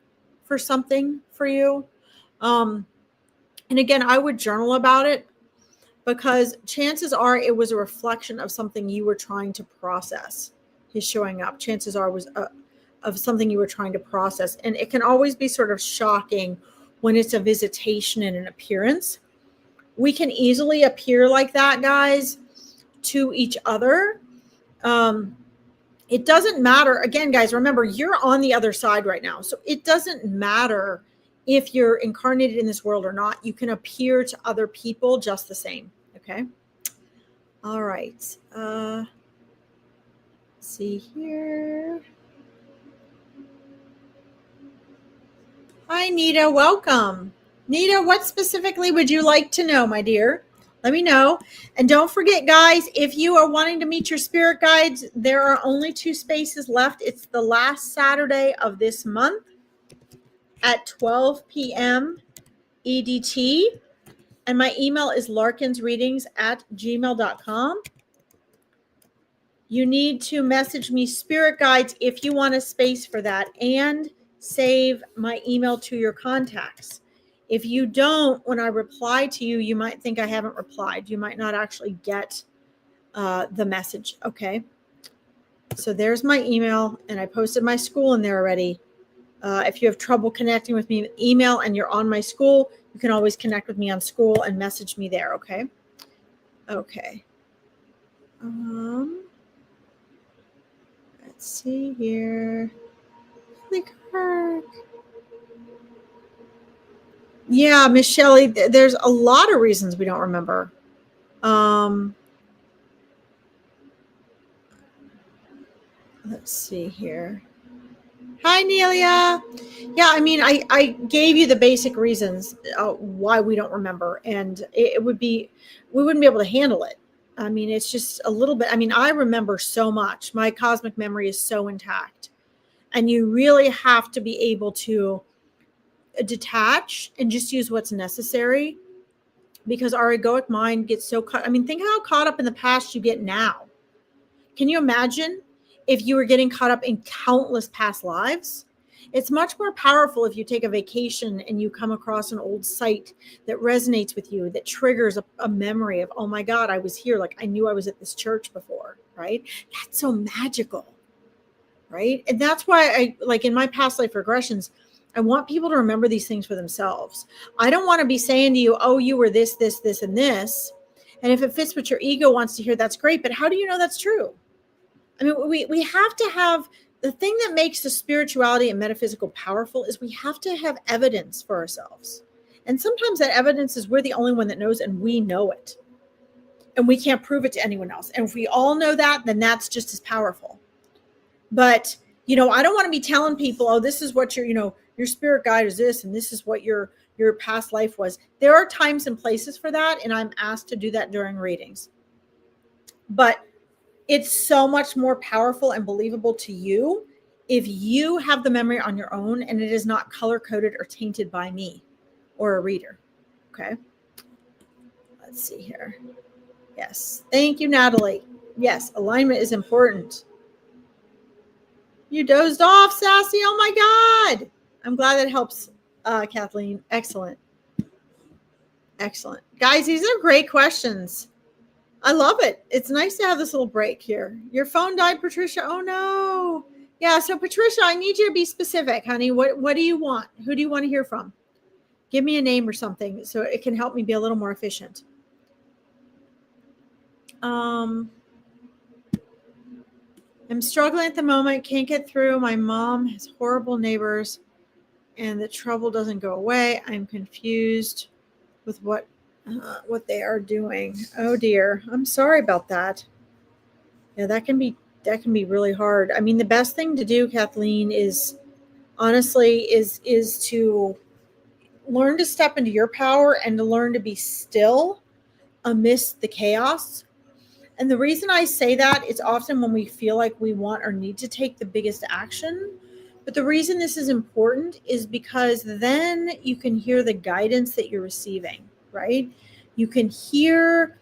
[SPEAKER 1] for something for you. And again, I would journal about it because chances are it was a reflection of something you were trying to process. His showing up, chances are, was of something you were trying to process. And it can always be sort of shocking when it's a visitation and an appearance. We can easily appear like that, guys, to each other. It doesn't matter. Again, guys, remember, you're on the other side right now. So it doesn't matter if you're incarnated in this world or not. You can appear to other people just the same. Okay. All right. Let's see here. Hi, Nita. Welcome. Nita, what specifically would you like to know, my dear? Let me know. And don't forget, guys, if you are wanting to meet your spirit guides, there are only 2 spaces left. It's the last Saturday of this month at 12 p.m. EDT. And my email is larkinsreadings@gmail.com. You need to message me spirit guides if you want a space for that, and save my email to your contacts. If you don't, when I reply to you, you might think I haven't replied. You might not actually get the message. Okay. So there's my email, and I posted my school in there already. If you have trouble connecting with me with email and you're on my school, you can always connect with me on school and message me there. Okay. Okay. Let's see here. Kirk. Yeah, Miss Shelley, there's a lot of reasons we don't remember. Let's see here. Hi, Nelia. Yeah, I mean, I gave you the basic reasons why we don't remember, and we wouldn't be able to handle it. I mean, it's just a little bit. I mean, I remember so much. My cosmic memory is so intact, and you really have to be able to detach and just use what's necessary, because our egoic mind gets so caught. I mean, think how caught up in the past you get now. Can you imagine if you were getting caught up in countless past lives? It's much more powerful if you take a vacation and you come across an old site that resonates with you, that triggers a memory of, oh my God, I was here. Like I knew I was at this church before, right? That's so magical, right? And that's why I, like in my past life regressions, I want people to remember these things for themselves. I don't want to be saying to you, oh, you were this, this, this, and this. And if it fits what your ego wants to hear, that's great. But how do you know that's true? I mean, we have to have, the thing that makes the spirituality and metaphysical powerful is we have to have evidence for ourselves. And sometimes that evidence is we're the only one that knows, and we know it. And we can't prove it to anyone else. And if we all know that, then that's just as powerful. But, I don't want to be telling people, oh, this is what your spirit guide is this, and this is what your past life was. There are times and places for that, and I'm asked to do that during readings. But it's so much more powerful and believable to you if you have the memory on your own and it is not color-coded or tainted by me. or a reader. Okay. Let's see here. Yes. Thank you, Natalie. Yes, alignment is important. You dozed off, Sassy. Oh my God. I'm glad that helps, Kathleen. Excellent. Excellent. Guys, these are great questions. I love it. It's nice to have this little break here. Your phone died, Patricia. Oh no. Yeah, so Patricia, I need you to be specific, honey. What do you want? Who do you want to hear from? Give me a name or something so it can help me be a little more efficient. I'm struggling at the moment. Can't get through. My mom has horrible neighbors and the trouble doesn't go away. I'm confused with what they are doing. Oh dear. I'm sorry about that. Yeah, that can be really hard. I mean, the best thing to do, Kathleen, is honestly is to learn to step into your power and to learn to be still amidst the chaos. And the reason I say that is often when we feel like we want or need to take the biggest action. But the reason this is important is because then you can hear the guidance that you're receiving, right? You can hear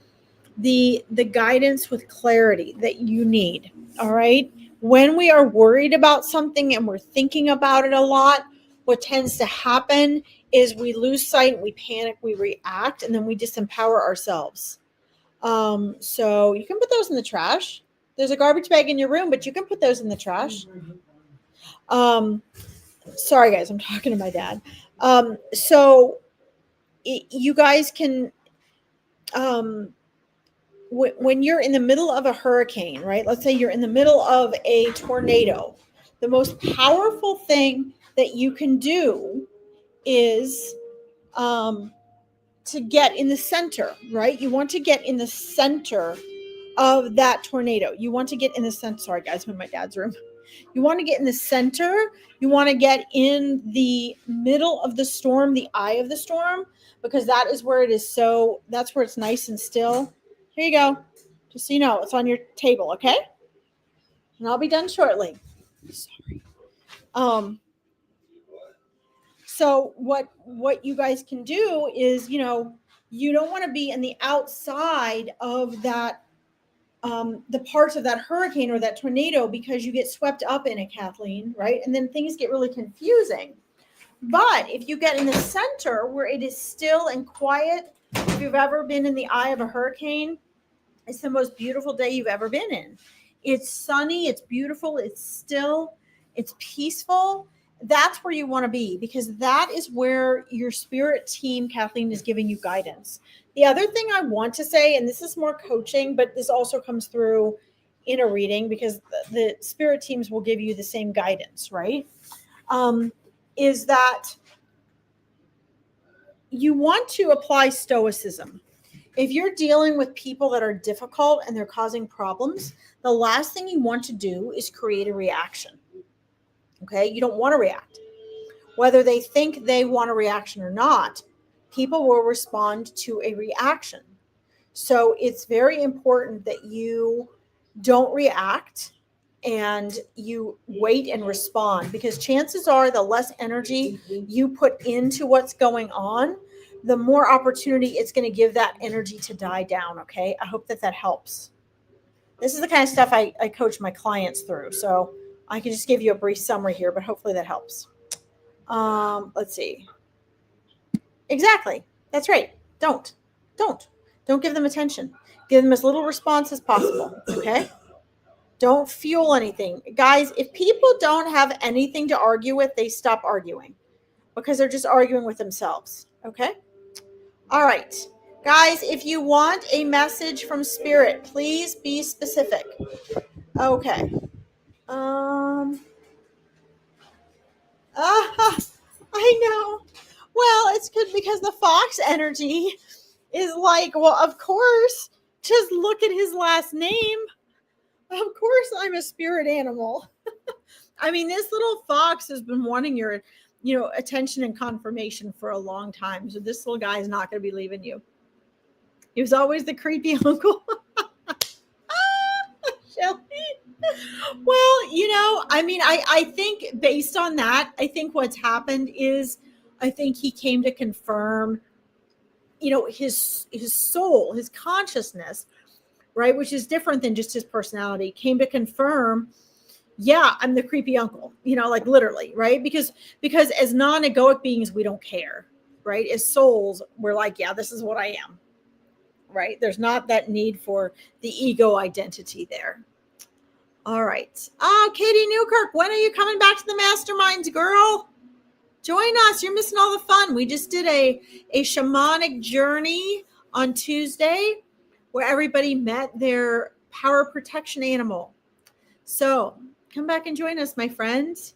[SPEAKER 1] the guidance with clarity that you need. All right. When we are worried about something and we're thinking about it a lot, what tends to happen is we lose sight, we panic, we react, and then we disempower ourselves. So you can put those in the trash. There's a garbage bag in your room, but you can put those in the trash. Sorry guys, I'm talking to my dad. You guys can, when you're in the middle of a hurricane, right? Let's say you're in the middle of a tornado. The most powerful thing that you can do is to get in the center, right? You want to get in the center of that tornado. You want to get in the center. Sorry, guys, I'm in my dad's room. You want to get in the center. You want to get in the middle of the storm, the eye of the storm, because that is where it is. So that's where it's nice and still. Here you go. Just so you know, it's on your table, okay? And I'll be done shortly. Sorry. So what you guys can do is, you don't want to be in the outside of that, the parts of that hurricane or that tornado, because you get swept up in it, Kathleen, right? And then things get really confusing. But if you get in the center where it is still and quiet, if you've ever been in the eye of a hurricane, it's the most beautiful day you've ever been in. It's sunny, it's beautiful, it's still, it's peaceful. That's where you want to be, because that is where your spirit team, Kathleen, is giving you guidance. The other thing I want to say, and this is more coaching, but this also comes through in a reading, because the spirit teams will give you the same guidance, right? Is that you want to apply stoicism. If you're dealing with people that are difficult and they're causing problems, the last thing you want to do is create a reaction. Okay? You don't want to react. Whether they think they want a reaction or not, people will respond to a reaction. So it's very important that you don't react and you wait and respond, because chances are the less energy you put into what's going on, the more opportunity it's going to give that energy to die down. Okay. I hope that helps. This is the kind of stuff I coach my clients through. So I can just give you a brief summary here, but hopefully that helps. Let's see. Exactly. That's right. Don't give them attention. Give them as little response as possible. Okay. Don't fuel anything. Guys, if people don't have anything to argue with, they stop arguing because they're just arguing with themselves. Okay. All right. Guys, if you want a message from Spirit, please be specific. Okay. I know. Well, it's good because the fox energy is like, well, of course, just look at his last name. Of course I'm a spirit animal. I mean, this little fox has been wanting your, attention and confirmation for a long time. So this little guy is not going to be leaving you. He was always the creepy uncle. Shelly. Well, I think based on that, I think what's happened is I think he came to confirm, his soul, his consciousness, right, which is different than just his personality, came to confirm, yeah, I'm the creepy uncle, like literally, right? Because as non-egoic beings, we don't care, right? As souls, we're like, yeah, this is what I am, right? There's not that need for the ego identity there. All right. Oh, Katie Newkirk, when are you coming back to the masterminds, girl? Join us. You're missing all the fun. We just did a shamanic journey on Tuesday where everybody met their power protection animal. So come back and join us, my friends.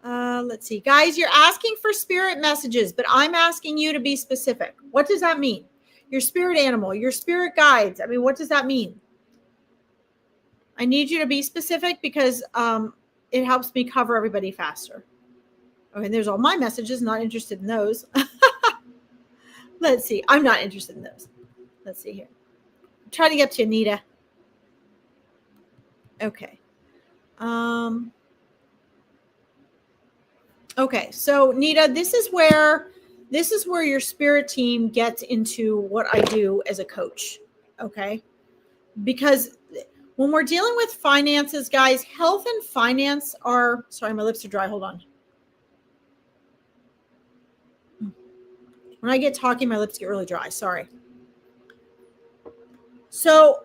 [SPEAKER 1] Let's see. Guys, you're asking for spirit messages, but I'm asking you to be specific. What does that mean? Your spirit animal, your spirit guides. I mean, what does that mean? I need you to be specific because it helps me cover everybody faster. Okay, there's all my messages. Not interested in those. Let's see. I'm not interested in those. Let's see here. Try to get to Anita. Okay. Okay. So Nita, this is where your spirit team gets into what I do as a coach. Okay. Because when we're dealing with finances, guys, health and finance are, sorry, my lips are dry. Hold on. When I get talking, my lips get really dry. Sorry. So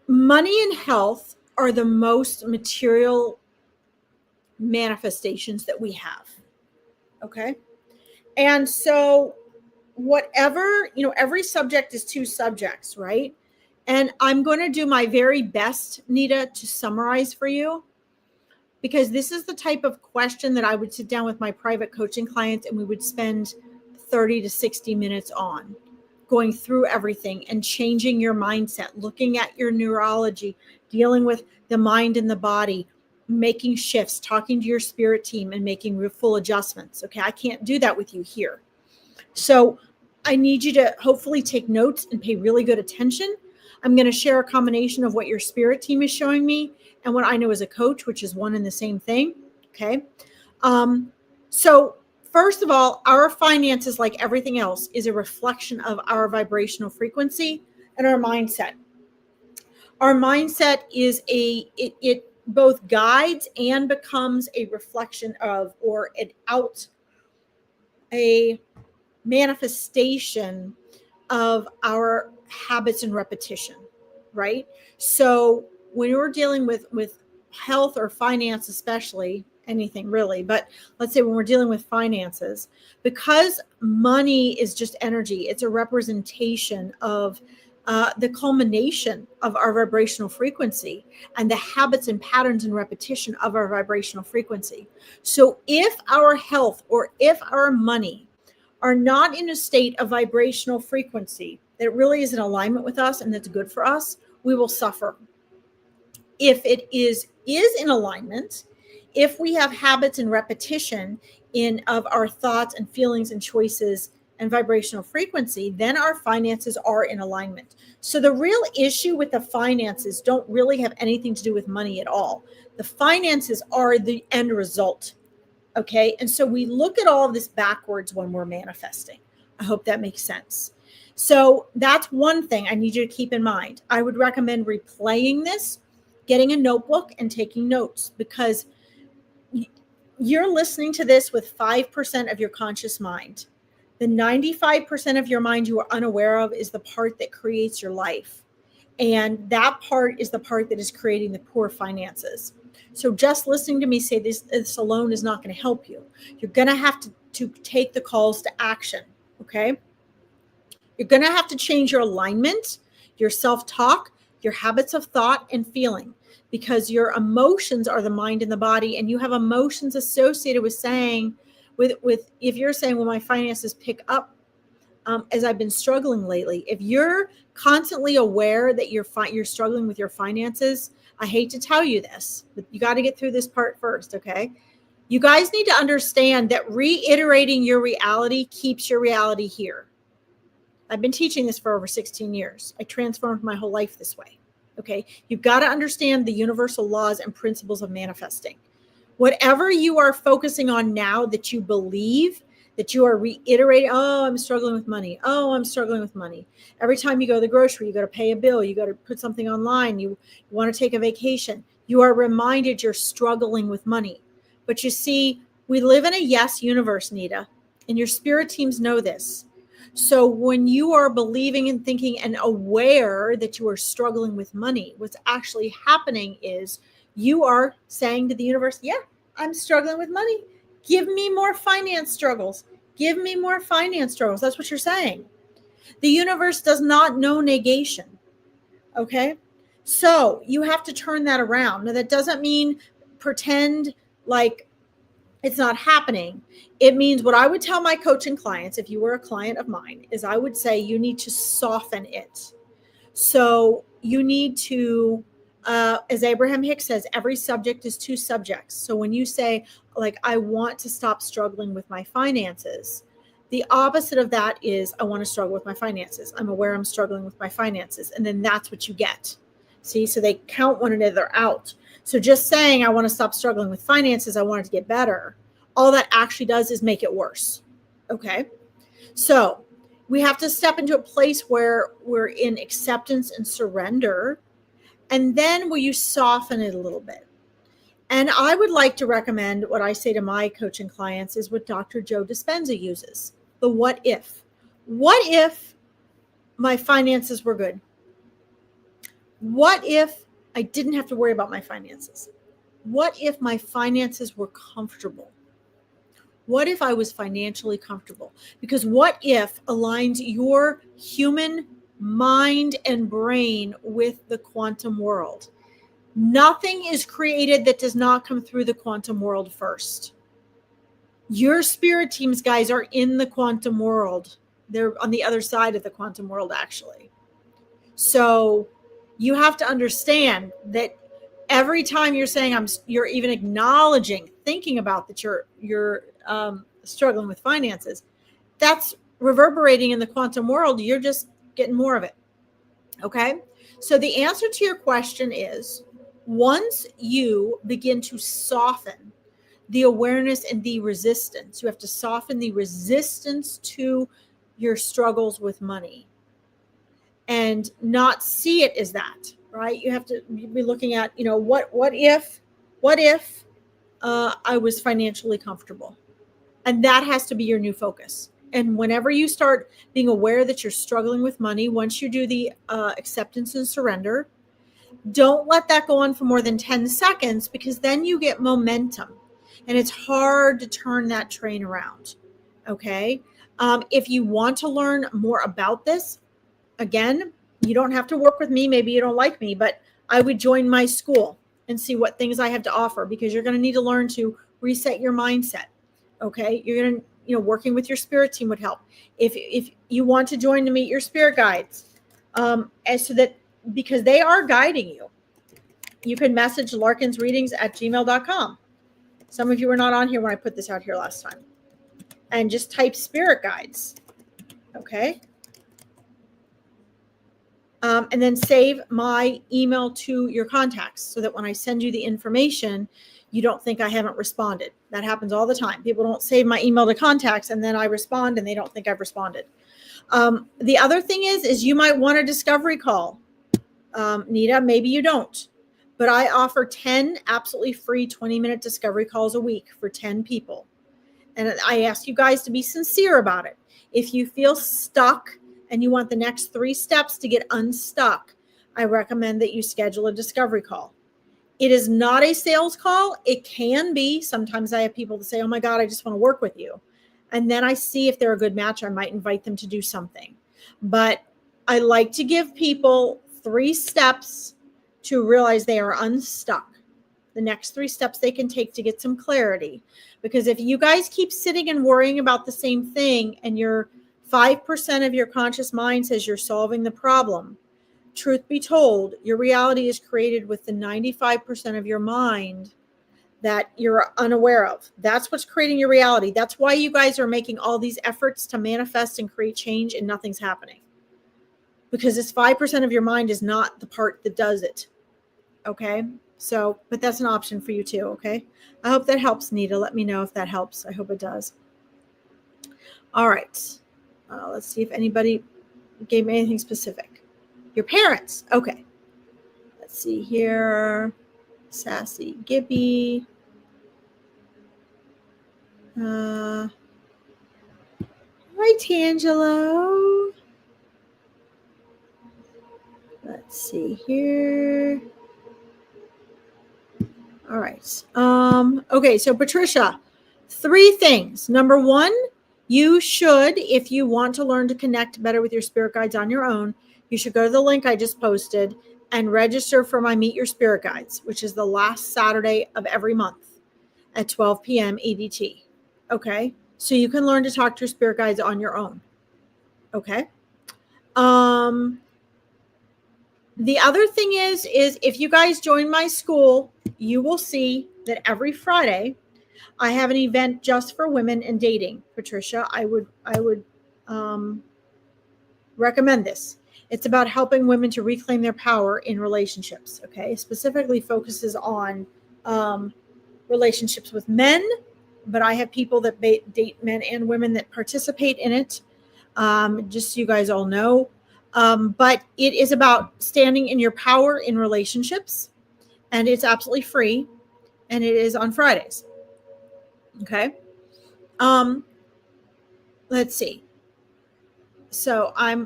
[SPEAKER 1] money and health are the most material manifestations that we have. Okay. And so whatever, every subject is two subjects, right? And I'm going to do my very best, Nita, to summarize for you, because this is the type of question that I would sit down with my private coaching clients and we would spend 30 to 60 minutes on going through everything and changing your mindset, looking at your neurology, dealing with the mind and the body, making shifts, talking to your spirit team and making full adjustments. Okay. I can't do that with you here. So I need you to hopefully take notes and pay really good attention. I'm going to share a combination of what your spirit team is showing me and what I know as a coach, which is one and the same thing. Okay. So first of all, our finances, like everything else, is a reflection of our vibrational frequency and our mindset. Our mindset is it both guides and becomes a reflection of, or a manifestation of our habits and repetition, right? So when we're dealing with health or finance, especially anything really, but let's say when we're dealing with finances, because money is just energy, it's a representation of the culmination of our vibrational frequency and the habits and patterns and repetition of our vibrational frequency. So if our health or if our money are not in a state of vibrational frequency that really is in alignment with us and that's good for us, we will suffer. If it is in alignment, if we have habits and repetition of our thoughts and feelings and choices and vibrational frequency, then our finances are in alignment. So the real issue with the finances don't really have anything to do with money at all. The finances are the end result. Okay. And so we look at all of this backwards when we're manifesting. I hope that makes sense. So that's one thing I need you to keep in mind. I would recommend replaying this, getting a notebook and taking notes, because you're listening to this with 5% of your conscious mind. The 95% of your mind you are unaware of is the part that creates your life. And that part is the part that is creating the poor finances. So just listening to me say this alone is not going to help you. You're going to have to take the calls to action. Okay. You're going to have to change your alignment, your self-talk, your habits of thought and feeling, because your emotions are the mind and the body. And you have emotions associated with saying, with if you're saying, well, my finances pick up as I've been struggling lately. If you're constantly aware that you're struggling with your finances, I hate to tell you this, but you got to get through this part first, okay? You guys need to understand that reiterating your reality keeps your reality here. I've been teaching this for over 16 years. I transformed my whole life this way, okay? You've got to understand the universal laws and principles of manifesting. Whatever you are focusing on now that you believe, that you are reiterating, oh, I'm struggling with money. Oh, I'm struggling with money. Every time you go to the grocery, you got to pay a bill, you got to put something online, you want to take a vacation, you are reminded you're struggling with money. But you see, we live in a yes universe, Nita, and your spirit teams know this. So when you are believing and thinking and aware that you are struggling with money, what's actually happening is you are saying to the universe, yeah, I'm struggling with money. Give me more finance struggles. Give me more finance struggles. That's what you're saying. The universe does not know negation. Okay. So you have to turn that around. Now, that doesn't mean pretend like it's not happening. It means what I would tell my coaching clients, if you were a client of mine, is I would say you need to soften it. So you need to, as Abraham Hicks says, every subject is two subjects. So when you say, like, I want to stop struggling with my finances, the opposite of that is I want to struggle with my finances. I'm aware I'm struggling with my finances. And then that's what you get. See, so they count one another out. So just saying I want to stop struggling with finances, I want it to get better, all that actually does is make it worse. Okay. So we have to step into a place where we're in acceptance and surrender. And then will you soften it a little bit? And I would like to recommend what I say to my coaching clients is what Dr. Joe Dispenza uses, the what if. What if my finances were good? What if I didn't have to worry about my finances? What if my finances were comfortable? What if I was financially comfortable? Because what if aligns your human mind and brain with the quantum world? Nothing is created that does not come through the quantum world first. Your spirit teams, guys, are in the quantum world. They're on the other side of the quantum world, actually. So you have to understand that every time you're saying you're even acknowledging, thinking about that you're struggling with finances, that's reverberating in the quantum world. You're just getting more of it. Okay. So the answer to your question is, once you begin to soften the awareness and the resistance, you have to soften the resistance to your struggles with money and not see it as that, right? You have to be looking at, what if I was financially comfortable? And that has to be your new focus. And whenever you start being aware that you're struggling with money, once you do the acceptance and surrender, don't let that go on for more than 10 seconds, because then you get momentum and it's hard to turn that train around. Okay. If you want to learn more about this, again, you don't have to work with me. Maybe you don't like me, but I would join my school and see what things I have to offer, because you're going to need to learn to reset your mindset. Okay. You're going to, working with your spirit team would help. If you want to join to meet your spirit guides, so that, because they are guiding you, you can message larkinsreadings@gmail.com. Some of you were not on here when I put this out here last time, and just type spirit guides. Okay. And then save my email to your contacts, so that when I send you the information, you don't think I haven't responded. That happens all the time. People don't save my email to contacts, and then I respond and they don't think I've responded. The other thing is you might want a discovery call. Nita, maybe you don't, but I offer 10 absolutely free 20-minute discovery calls a week for 10 people. And I ask you guys to be sincere about it. If you feel stuck and you want the next 3 steps to get unstuck, I recommend that you schedule a discovery call. It is not a sales call. It can be. Sometimes I have people that say, oh my God, I just want to work with you. And then I see if they're a good match. I might invite them to do something. But I like to give people 3 steps to realize they are unstuck. The next 3 steps they can take to get some clarity. Because if you guys keep sitting and worrying about the same thing, and your 5% of your conscious mind says you're solving the problem, truth be told, your reality is created with the 95% of your mind that you're unaware of. That's what's creating your reality. That's why you guys are making all these efforts to manifest and create change, and nothing's happening. Because this 5% of your mind is not the part that does it. Okay. So, but that's an option for you too. Okay. I hope that helps, Nita. Let me know if that helps. I hope it does. All right. Let's see if anybody gave me anything specific. Your parents. Okay. Let's see here. Sassy Gibby. Hi, Tangelo. Let's see here. All right. Okay, so Patricia, 3 things. Number 1, you should, if you want to learn to connect better with your spirit guides on your own, you should go to the link I just posted and register for my Meet Your Spirit Guides, which is the last Saturday of every month at 12 p.m. EDT. Okay? So you can learn to talk to your spirit guides on your own. Okay? The other thing is if you guys join my school, you will see that every Friday I have an event just for women and dating. Patricia, I would recommend this. It's about helping women to reclaim their power in relationships. Okay, specifically focuses on relationships with men, but I have people that date men and women that participate in it. Just so you guys all know. But it is about standing in your power in relationships, and it's absolutely free, and it is on Fridays. Okay. Let's see. So I'm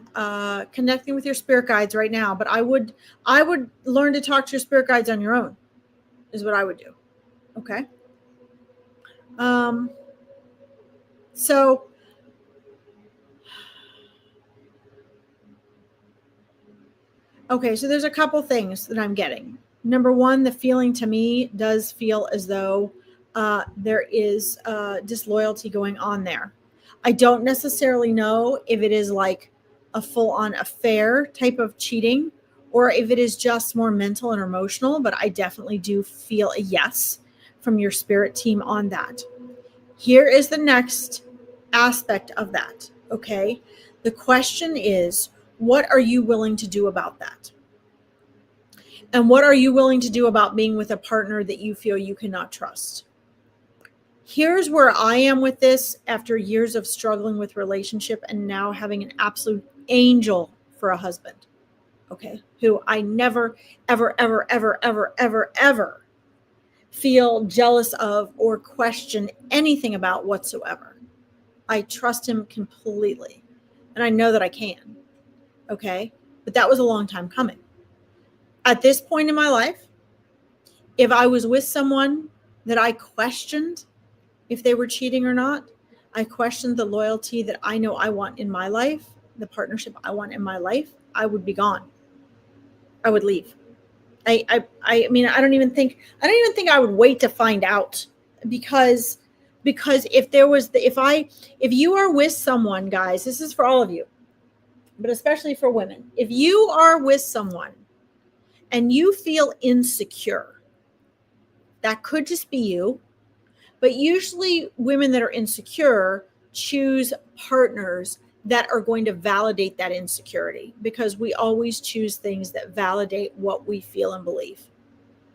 [SPEAKER 1] connecting with your spirit guides right now, but I would learn to talk to your spirit guides on your own, is what I would do. Okay. So okay, so there's a couple things that I'm getting. Number 1, the feeling to me does feel as though there is disloyalty going on there. I don't necessarily know if it is like a full-on affair type of cheating or if it is just more mental and emotional, but I definitely do feel a yes from your spirit team on that. Here is the next aspect of that, okay? The question is, what are you willing to do about that? And what are you willing to do about being with a partner that you feel you cannot trust? Here's where I am with this after years of struggling with relationship and now having an absolute angel for a husband, okay, who I never, ever, ever, ever, ever, ever, ever feel jealous of or question anything about whatsoever. I trust him completely, and I know that I can, okay? But that was a long time coming. At this point in my life, if I was with someone that I questioned if they were cheating or not, I questioned the loyalty that I know I want in my life, the partnership I want in my life, I would be gone. I would leave. I mean, I don't even think I would wait to find out because if you are with someone, guys, this is for all of you, but especially for women, if you are with someone and you feel insecure, that could just be you, but usually women that are insecure choose partners that are going to validate that insecurity because we always choose things that validate what we feel and believe.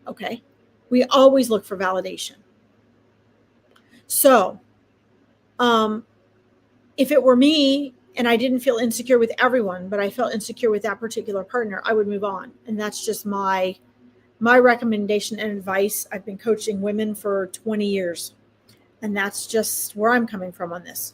[SPEAKER 1] Okay? We always look for validation. So, if it were me and I didn't feel insecure with everyone, but I felt insecure with that particular partner, I would move on. And that's just my recommendation and advice. I've been coaching women for 20 years, and that's just where I'm coming from on this.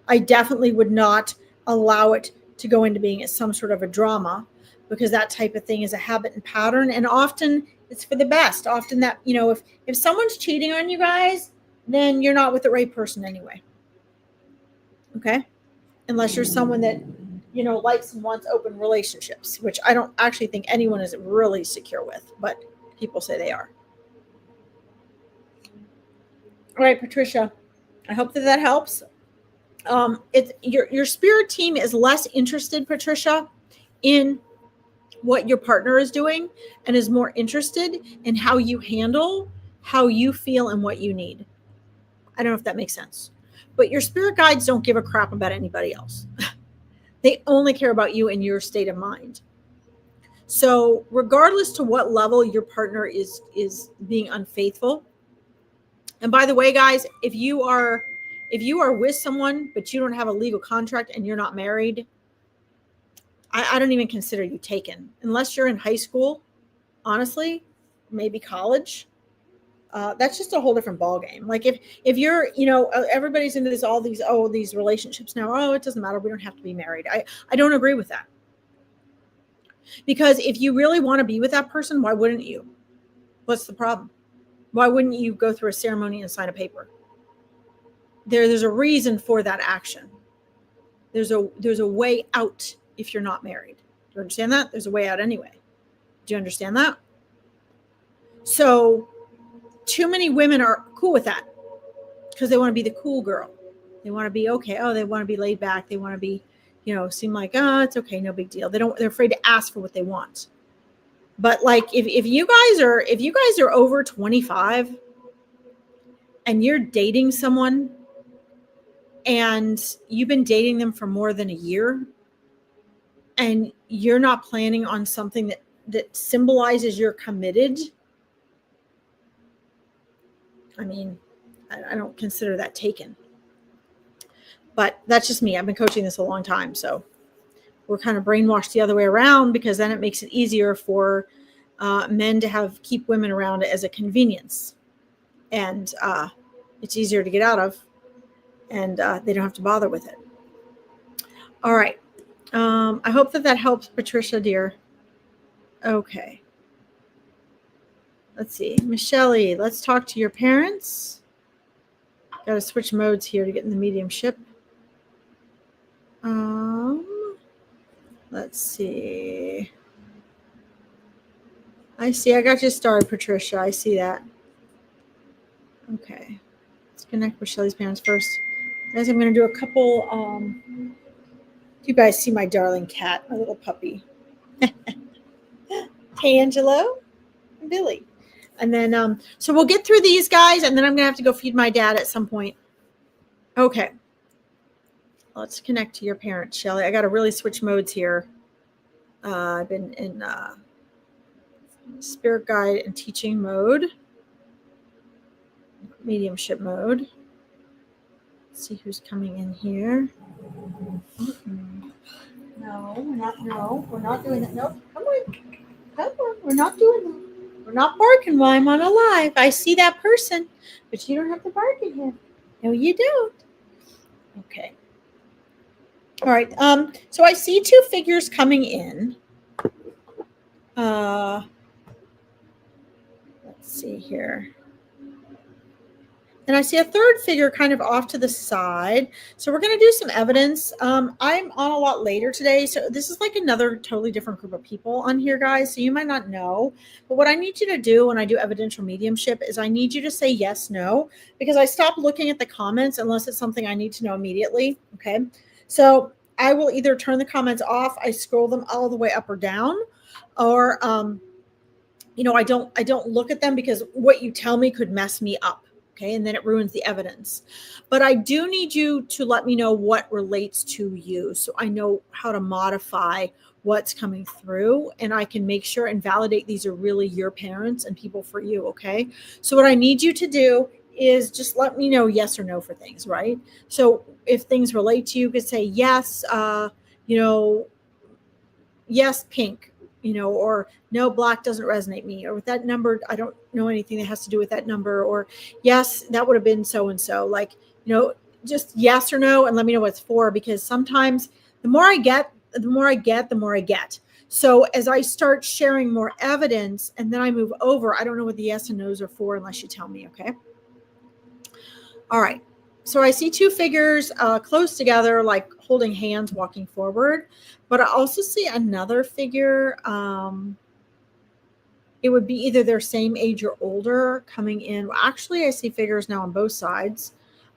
[SPEAKER 1] I definitely would not allow it to go into being some sort of a drama because that type of thing is a habit and pattern. And often it's for the best. Often that, if someone's cheating on you guys, then you're not with the right person anyway. Okay. Unless you're someone that, likes and wants open relationships, which I don't actually think anyone is really secure with, but people say they are. All right, Patricia, I hope that helps. It's your spirit team is less interested, Patricia, in what your partner is doing and is more interested in how you handle, how you feel, and what you need. I don't know if that makes sense, but your spirit guides don't give a crap about anybody else. They only care about you and your state of mind. So regardless to what level your partner is being unfaithful, and by the way, guys, if you are with someone but you don't have a legal contract and you're not married, I don't even consider you taken unless you're in high school. Honestly, maybe college. That's just a whole different ballgame. Like if you're, everybody's into these relationships now. Oh, it doesn't matter. We don't have to be married. I don't agree with that. Because if you really want to be with that person, why wouldn't you? What's the problem? Why wouldn't you go through a ceremony and sign a paper? There's a reason for that action. There's a way out if you're not married. Do you understand that? There's a way out anyway. Do you understand that? So too many women are cool with that because they want to be the cool girl. They want to be okay. Oh, they want to be laid back. They want to be, seem like, oh, it's okay, no big deal. They're afraid to ask for what they want. But like if you guys are over 25 and you're dating someone and you've been dating them for more than a year and you're not planning on something that symbolizes you're committed, I mean, I don't consider that taken. But that's just me. I've been coaching this a long time. So we're kind of brainwashed the other way around because then it makes it easier for men to keep women around as a convenience. And it's easier to get out of. And they don't have to bother with it. All right. I hope that helps, Patricia, dear. Okay. Let's see. Michelle, let's talk to your parents. Got to switch modes here to get in the mediumship. Let's see. I see. I got you started, Patricia. I see that. Okay. Let's connect with Shelly's parents first. Guys, I'm going to do a couple. You guys see my darling cat, my little puppy. Tangelo and Billy. And then, so we'll get through these guys, and then I'm going to have to go feed my dad at some point. Okay. Let's connect to your parents, Shelly. I got to really switch modes here. I've been in spirit guide and teaching mode, mediumship mode. Let's see who's coming in here. No, we're not. No, we're not doing that. No, come on. We're not doing that. We're not barking while I'm on a live. I see that person, but you don't have to bark at him. No, you don't. Okay. All right. So I see two figures coming in. Let's see here. And I see a third figure kind of off to the side. So we're going to do some evidence. I'm on a lot later today. So this is like another totally different group of people on here, guys. So you might not know. But what I need you to do when I do evidential mediumship is I need you to say yes, no. Because I stop looking at the comments unless it's something I need to know immediately. Okay. So I will either turn the comments off. I scroll them all the way up or down. Or, I don't look at them because what you tell me could mess me up. Okay, and then it ruins the evidence. But I do need you to let me know what relates to you so I know how to modify what's coming through, and I can make sure and validate these are really your parents and people for you, okay? So what I need you to do is just let me know yes or no for things, right? So if things relate to you, you could say yes, yes, pink. Or no, black doesn't resonate me, or with that number, I don't know anything that has to do with that number, or yes, that would have been so-and-so, like, just yes or no, and let me know what it's for, because sometimes the more I get. So as I start sharing more evidence and then I move over, I don't know what the yes and no's are for unless you tell me, okay? All right. So I see two figures close together, like holding hands, walking forward. But I also see another figure. It would be either their same age or older coming in. Well, actually, I see figures now on both sides.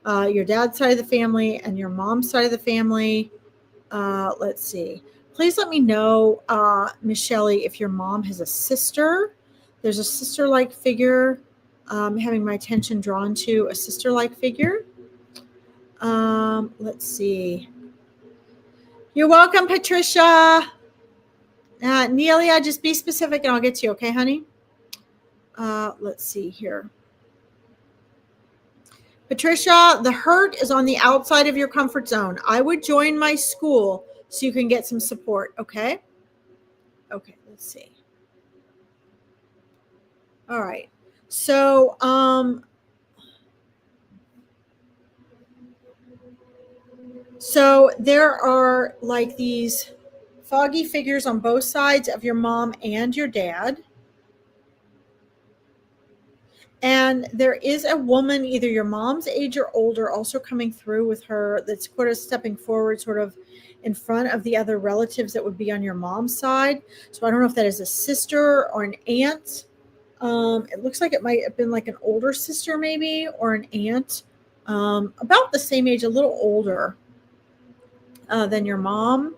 [SPEAKER 1] Your dad's side of the family and your mom's side of the family. Let's see. Please let me know, Michelle, if your mom has a sister. There's a sister-like figure. Having my attention drawn to a sister-like figure. Let's see. You're welcome, Patricia. Nelia, just be specific and I'll get to you, okay, honey? Let's see here. Patricia, the hurt is on the outside of your comfort zone. I would join my school so you can get some support, okay? Okay, let's see. All right. So, so there are like these foggy figures on both sides of your mom and your dad. And there is a woman, either your mom's age or older, also coming through with her that's sort of stepping forward, sort of in front of the other relatives that would be on your mom's side. So I don't know if that is a sister or an aunt. It looks like it might have been like an older sister, maybe, or an aunt, about the same age, a little older than your mom.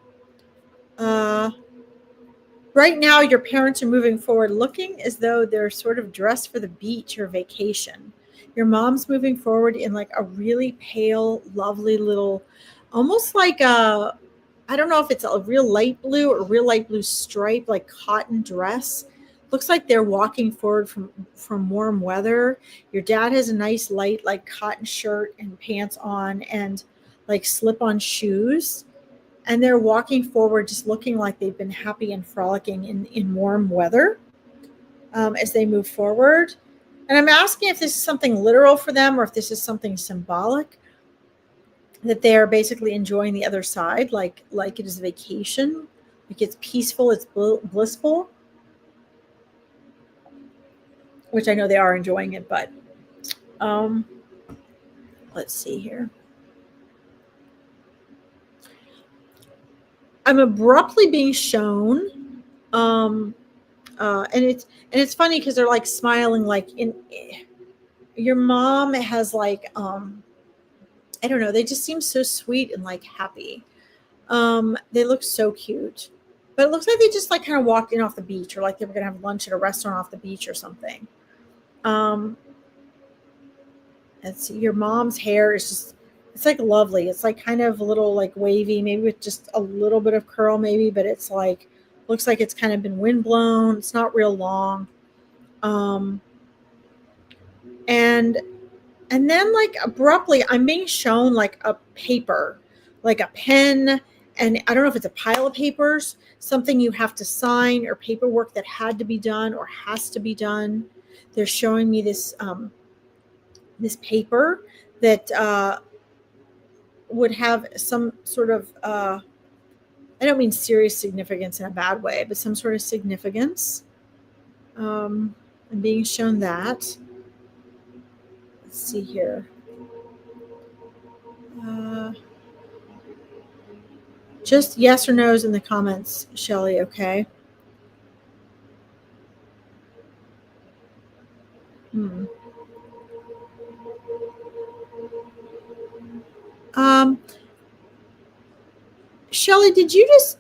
[SPEAKER 1] Right now, your parents are moving forward looking as though they're sort of dressed for the beach or vacation. Your mom's moving forward in like a really pale, lovely little, almost like a, I don't know if it's a real light blue or real light blue stripe, like cotton dress. Looks like they're walking forward from warm weather. Your dad has a nice light like cotton shirt and pants on and like slip-on shoes. And they're walking forward just looking like they've been happy and frolicking in warm weather as they move forward. And I'm asking if this is something literal for them or if this is something symbolic, that they're basically enjoying the other side, like it is a vacation, like it's peaceful, it's blissful, which I know they are enjoying it, but let's see here. I'm abruptly being shown, and it's funny because they're like smiling, like your mom has like I don't know, they just seem so sweet and like happy. They look so cute, but it looks like they just like kind of walked in off the beach, or like they were gonna have lunch at a restaurant off the beach or something. Let's see, your mom's hair is just, it's like lovely. It's like kind of a little like wavy, maybe with just a little bit of curl maybe, but it's like, looks like it's kind of been wind blown. It's not real long. And then like abruptly I'm being shown like a paper, like a pen, and I don't know if it's a pile of papers, something you have to sign or paperwork that had to be done or has to be done. They're showing me this this paper that would have some sort of I don't mean serious significance in a bad way, but some sort of significance. I'm being shown that. Let's see here. Just yes or no's in the comments, Shelly, okay? Shelly, did you just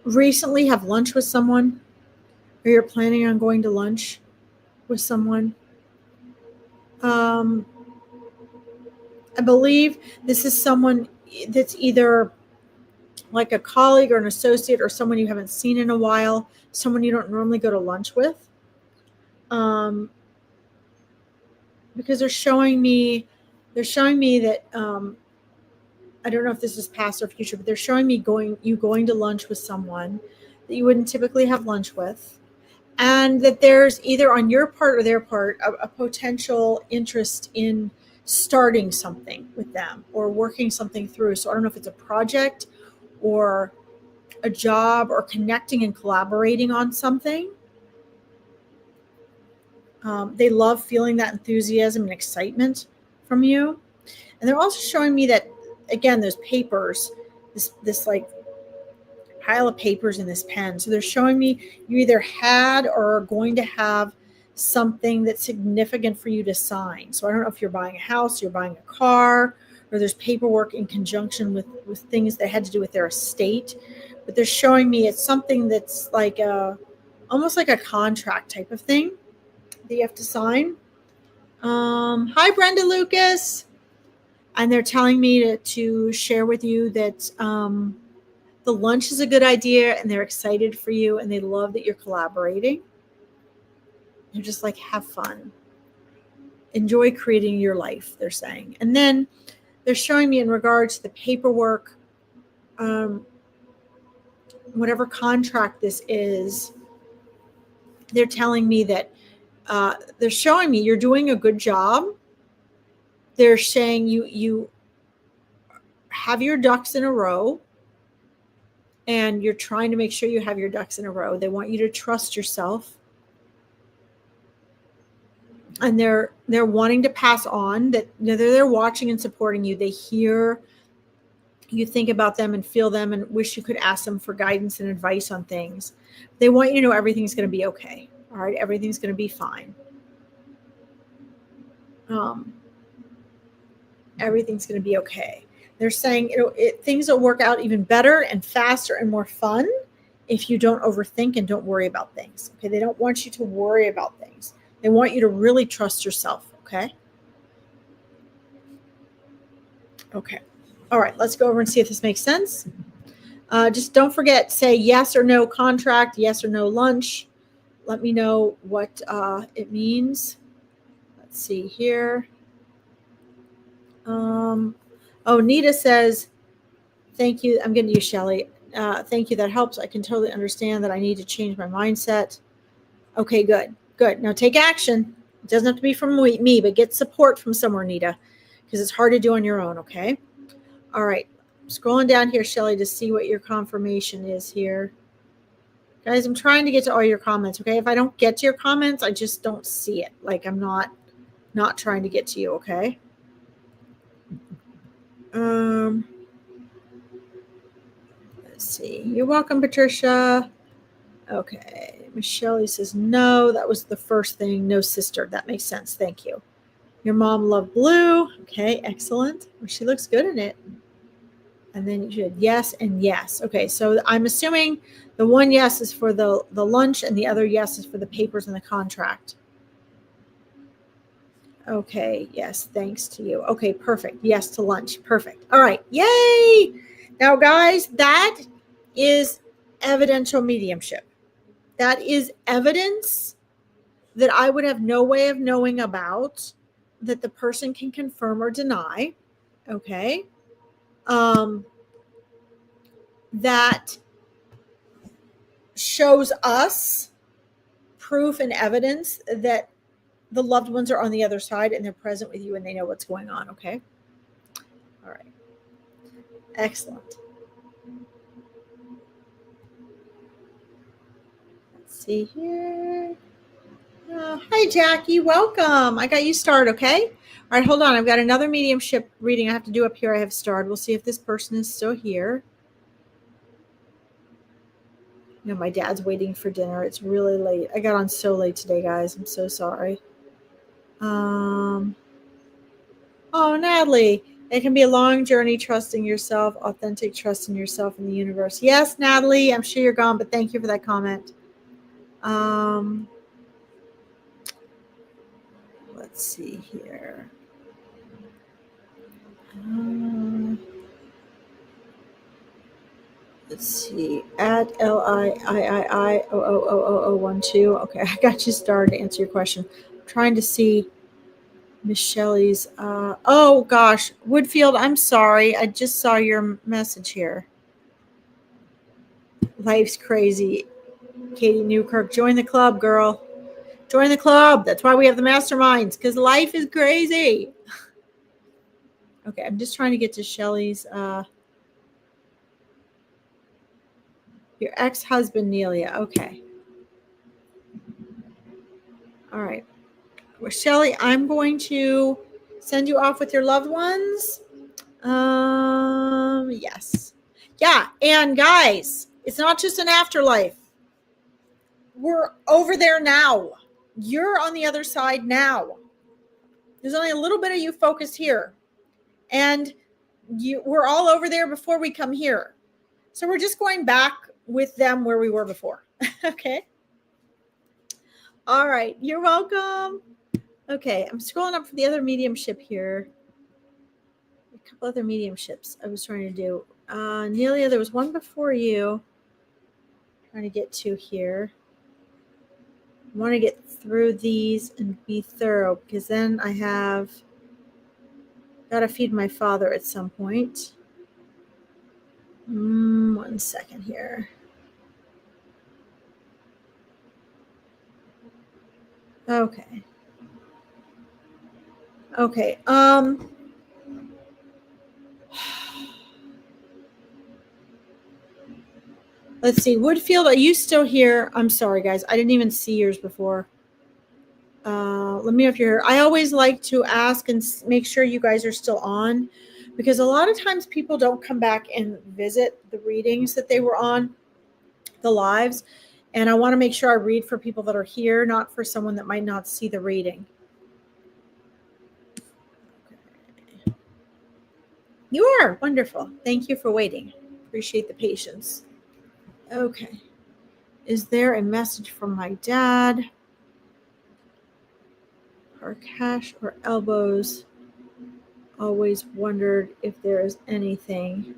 [SPEAKER 1] recently have lunch with someone? Or you're planning on going to lunch with someone? I believe this is someone that's either like a colleague or an associate or someone you haven't seen in a while, someone you don't normally go to lunch with. Because they're showing me that I don't know if this is past or future, but they're showing me going to lunch with someone that you wouldn't typically have lunch with, and that there's either on your part or their part a potential interest in starting something with them or working something through. So I don't know if it's a project or a job or connecting and collaborating on something. They love feeling that enthusiasm and excitement from you. And they're also showing me that, again, those papers, this like pile of papers in this pen. So they're showing me you either had or are going to have something that's significant for you to sign. So I don't know if you're buying a house, you're buying a car, or there's paperwork in conjunction with things that had to do with their estate. But they're showing me it's something that's like almost like a contract type of thing that you have to sign. Hi, Brenda Lucas. And they're telling me to share with you that the the lunch is a good idea and they're excited for you and they love that you're collaborating. They're just like, have fun. Enjoy creating your life, they're saying. And then they're showing me in regards to the paperwork, whatever contract this is, they're telling me that they're showing me you're doing a good job. They're saying you have your ducks in a row, and you're trying to make sure you have your ducks in a row. They want you to trust yourself. And they're wanting to pass on that they're watching and supporting you. They hear you think about them and feel them and wish you could ask them for guidance and advice on things. They want you to know everything's going to be okay. All right, everything's going to be fine. Everything's going to be okay. They're saying things will work out even better and faster and more fun if you don't overthink and don't worry about things. Okay, they don't want you to worry about things. They want you to really trust yourself. Okay. Okay. All right, let's go over and see if this makes sense. Just don't forget, say yes or no contract, yes or no lunch. Let me know what it means. Let's see here. Nita says, thank you. I'm getting to you, Shelly. Thank you. That helps. I can totally understand that I need to change my mindset. Okay, good. Good. Now take action. It doesn't have to be from me, but get support from somewhere, Nita, because it's hard to do on your own, okay? All right. Scrolling down here, Shelly, to see what your confirmation is here. Guys, I'm trying to get to all your comments, okay? If I don't get to your comments, I just don't see it. Like I'm not trying to get to you, okay? Let's see. You're welcome, Patricia. Okay. Michelle says, no, that was the first thing. No, sister. That makes sense. Thank you. Your mom loved blue. Okay, excellent. Well, she looks good in it. And then you had yes and yes. Okay, so I'm assuming the one yes is for the lunch and the other yes is for the papers and the contract. Okay, yes, thanks to you. Okay, perfect. Yes to lunch. Perfect. All right, yay! Now, guys, that is evidential mediumship. That is evidence that I would have no way of knowing about, that the person can confirm or deny. Okay. That shows us proof and evidence that the loved ones are on the other side and they're present with you and they know what's going on. Okay. All right. Excellent. Let's see here. Hi, Jackie. Welcome. I got you started. Okay. All right. Hold on. I've got another mediumship reading I have to do up here. I have starred. We'll see if this person is still here. No, my dad's waiting for dinner. It's really late. I got on so late today, guys. I'm so sorry. Oh, Natalie, it can be a long journey trusting yourself, authentic trust in yourself and the universe. Yes, Natalie, I'm sure you're gone, but thank you for that comment. Let's see here. Let's see. At LIIIIOOOO12. Okay, I got you started to answer your question. I'm trying to see Miss Shelley's. Oh gosh, Woodfield, I'm sorry. I just saw your message here. Life's crazy. Katie Newkirk, join the club, girl. Join the club. That's why we have the masterminds, because life is crazy. Okay, I'm just trying to get to Shelley's. Your ex-husband, Nelia. Okay. All right. Well, Shelley, I'm going to send you off with your loved ones. Yes. Yeah, and guys, it's not just an afterlife. We're over there now. You're on the other side now. There's only a little bit of you focused here. And we're all over there before we come here. So we're just going back with them where we were before. Okay. All right. You're welcome. Okay. I'm scrolling up for the other mediumship here. A couple other mediumships I was trying to do. Nelia, there was one before you. Trying to get to here. I want to get through these and be thorough because then I have got to feed my father at some point. 1 second here. Okay. Okay. Let's see. Woodfield, are you still here? I'm sorry, guys. I didn't even see yours before. Let me know if you're here. I always like to ask and make sure you guys are still on because a lot of times people don't come back and visit the readings that they were on, the lives. And I want to make sure I read for people that are here, not for someone that might not see the reading. Okay. You are wonderful. Thank you for waiting. Appreciate the patience. Okay. Is there a message from my dad? Or cash or elbows? Always wondered if there is anything.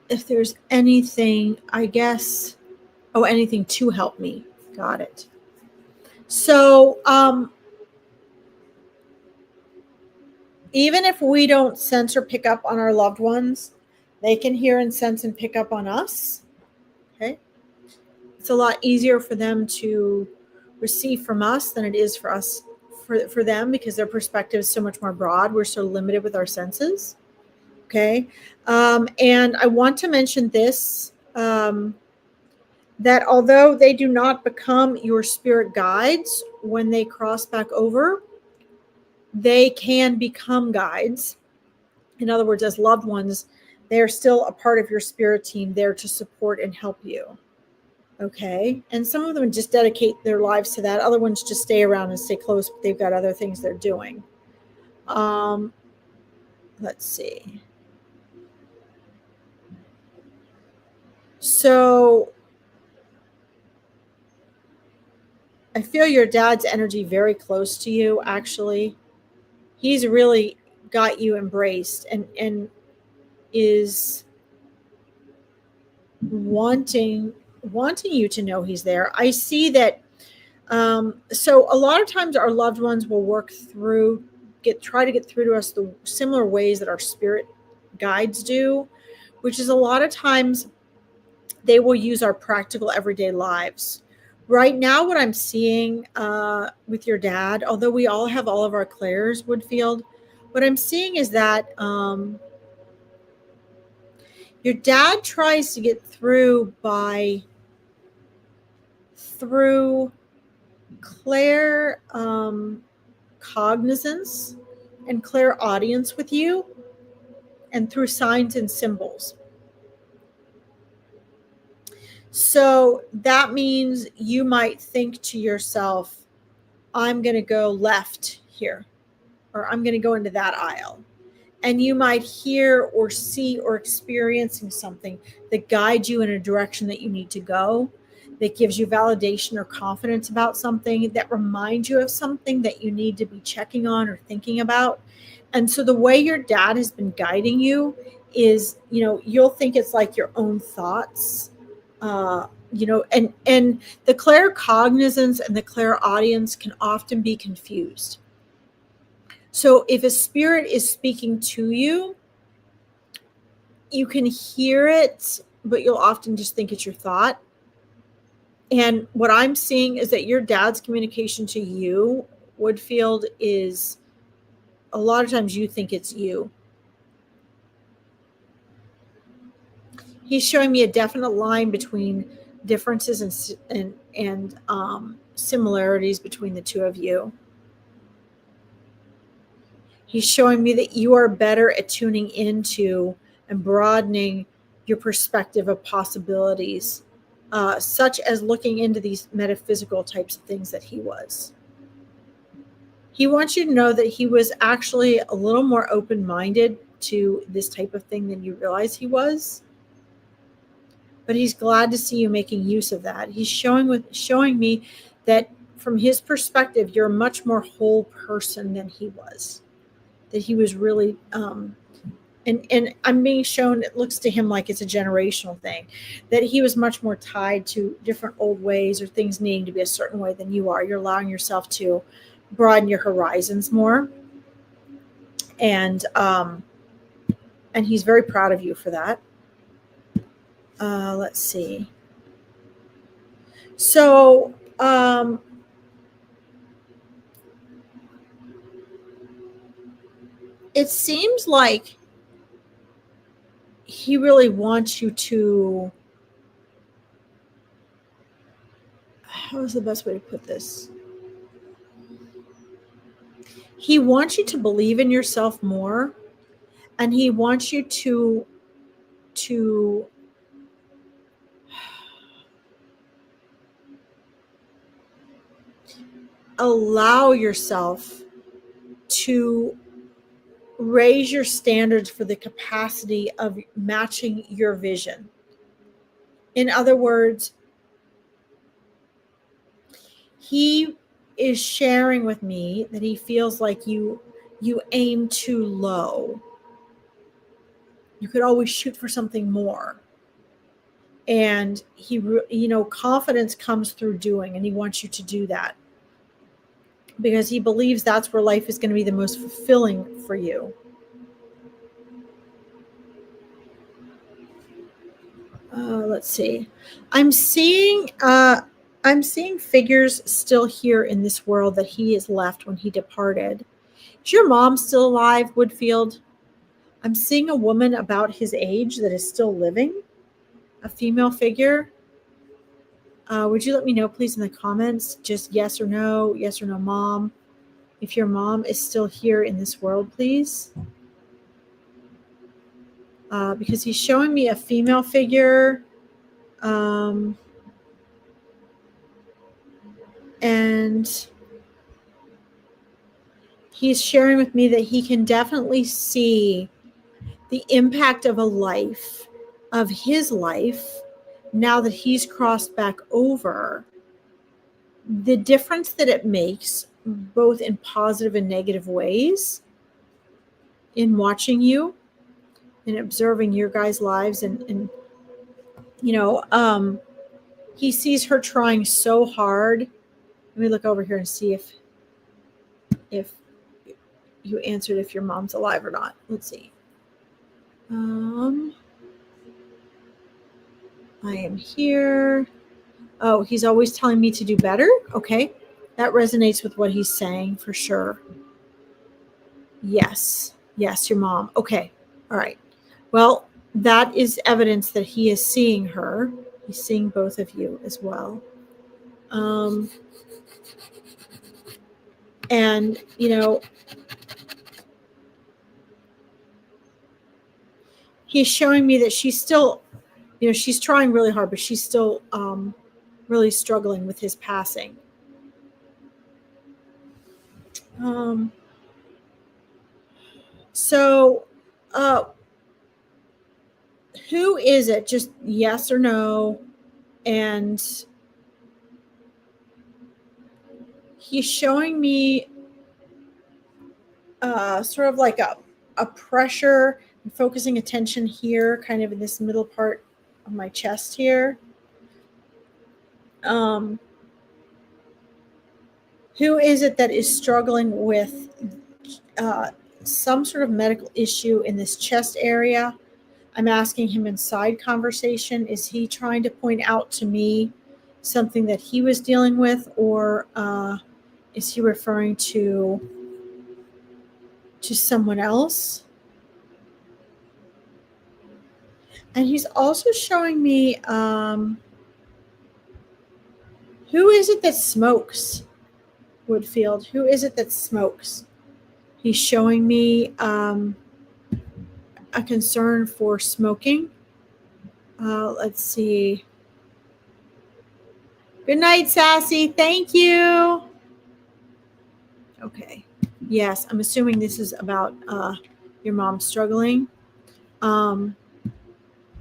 [SPEAKER 1] If there's anything, I guess, anything to help me. Got it. So, even if we don't sense or pick up on our loved ones, they can hear and sense and pick up on us. Okay. It's a lot easier for them to receive from us than it is for us, for them, because their perspective is so much more broad. We're so limited with our senses. Okay. And I want to mention this, that although they do not become your spirit guides when they cross back over, they can become guides. In other words, as loved ones, they're still a part of your spirit team there to support and help you. Okay. And some of them just dedicate their lives to that. Other ones just stay around and stay close, but they've got other things they're doing. Let's see. So I feel your dad's energy very close to you, actually. He's really got you embraced and is wanting you to know he's there. I see that. So a lot of times our loved ones will work through, try to get through to us the similar ways that our spirit guides do, which is a lot of times they will use our practical everyday lives. Right now, what I'm seeing with your dad, although we all have all of our clairs, Woodfield, what I'm seeing is that your dad tries to get through through clair cognizance and clairaudience with you, and through signs and symbols. So that means you might think to yourself, I'm going to go left here, or I'm going to go into that aisle. And you might hear or see or experiencing something that guides you in a direction that you need to go, that gives you validation or confidence about something, that reminds you of something that you need to be checking on or thinking about. And so the way your dad has been guiding you is, you'll think it's like your own thoughts, and the claircognizance and the clairaudience can often be confused. So if a spirit is speaking to you, you can hear it, but you'll often just think it's your thought. And what I'm seeing is that your dad's communication to you, Woodfield, is a lot of times you think it's you. He's showing me a definite line between differences and similarities between the two of you. He's showing me that you are better at tuning into and broadening your perspective of possibilities, such as looking into these metaphysical types of things that he was. He wants you to know that he was actually a little more open-minded to this type of thing than you realize he was. but he's glad to see you making use of that. He's showing me that from his perspective, you're a much more whole person than he was. That he was really, and I'm being shown, it looks to him like it's a generational thing, that he was much more tied to different old ways or things needing to be a certain way than you are. You're allowing yourself to broaden your horizons more, and he's very proud of you for that. Let's see. So it seems like he really wants you to, how is the best way to put this? He wants you to believe in yourself more, and he wants you to allow yourself to raise your standards for the capacity of matching your vision. In other words, he is sharing with me that he feels like you aim too low. You could always shoot for something more. And he, confidence comes through doing, and he wants you to do that because he believes that's where life is going to be the most fulfilling for you. Let's see. I'm seeing figures still here in this world that he has left when he departed. Is your mom still alive, Woodfield? I'm seeing a woman about his age that is still living, a female figure. Would you let me know, please, in the comments, just yes or no, mom, if your mom is still here in this world, please. Because he's showing me a female figure. And he's sharing with me that he can definitely see the impact of his life, now that he's crossed back over, the difference that it makes, both in positive and negative ways, in watching you and observing your guys' lives. And he sees her trying so hard. Let me look over here and see if you answered if your mom's alive or not. Let's see. I am here. Oh, he's always telling me to do better. Okay. That resonates with what he's saying for sure. Yes, your mom. Okay. All right. Well, that is evidence that he is seeing her. He's seeing both of you as well. And, he's showing me that she's still, she's trying really hard, but she's still really struggling with his passing. So, who is it? Just yes or no. And he's showing me sort of like a pressure and focusing attention here, kind of in this middle part of my chest here. Who is it that is struggling with some sort of medical issue in this chest area? I'm asking him in side conversation, is he trying to point out to me something that he was dealing with, or is he referring to someone else? And he's also showing me, who is it that smokes, Woodfield? Who is it that smokes? He's showing me a concern for smoking. Let's see. Good night, Sassy. Thank you. Okay. Yes, I'm assuming this is about your mom struggling.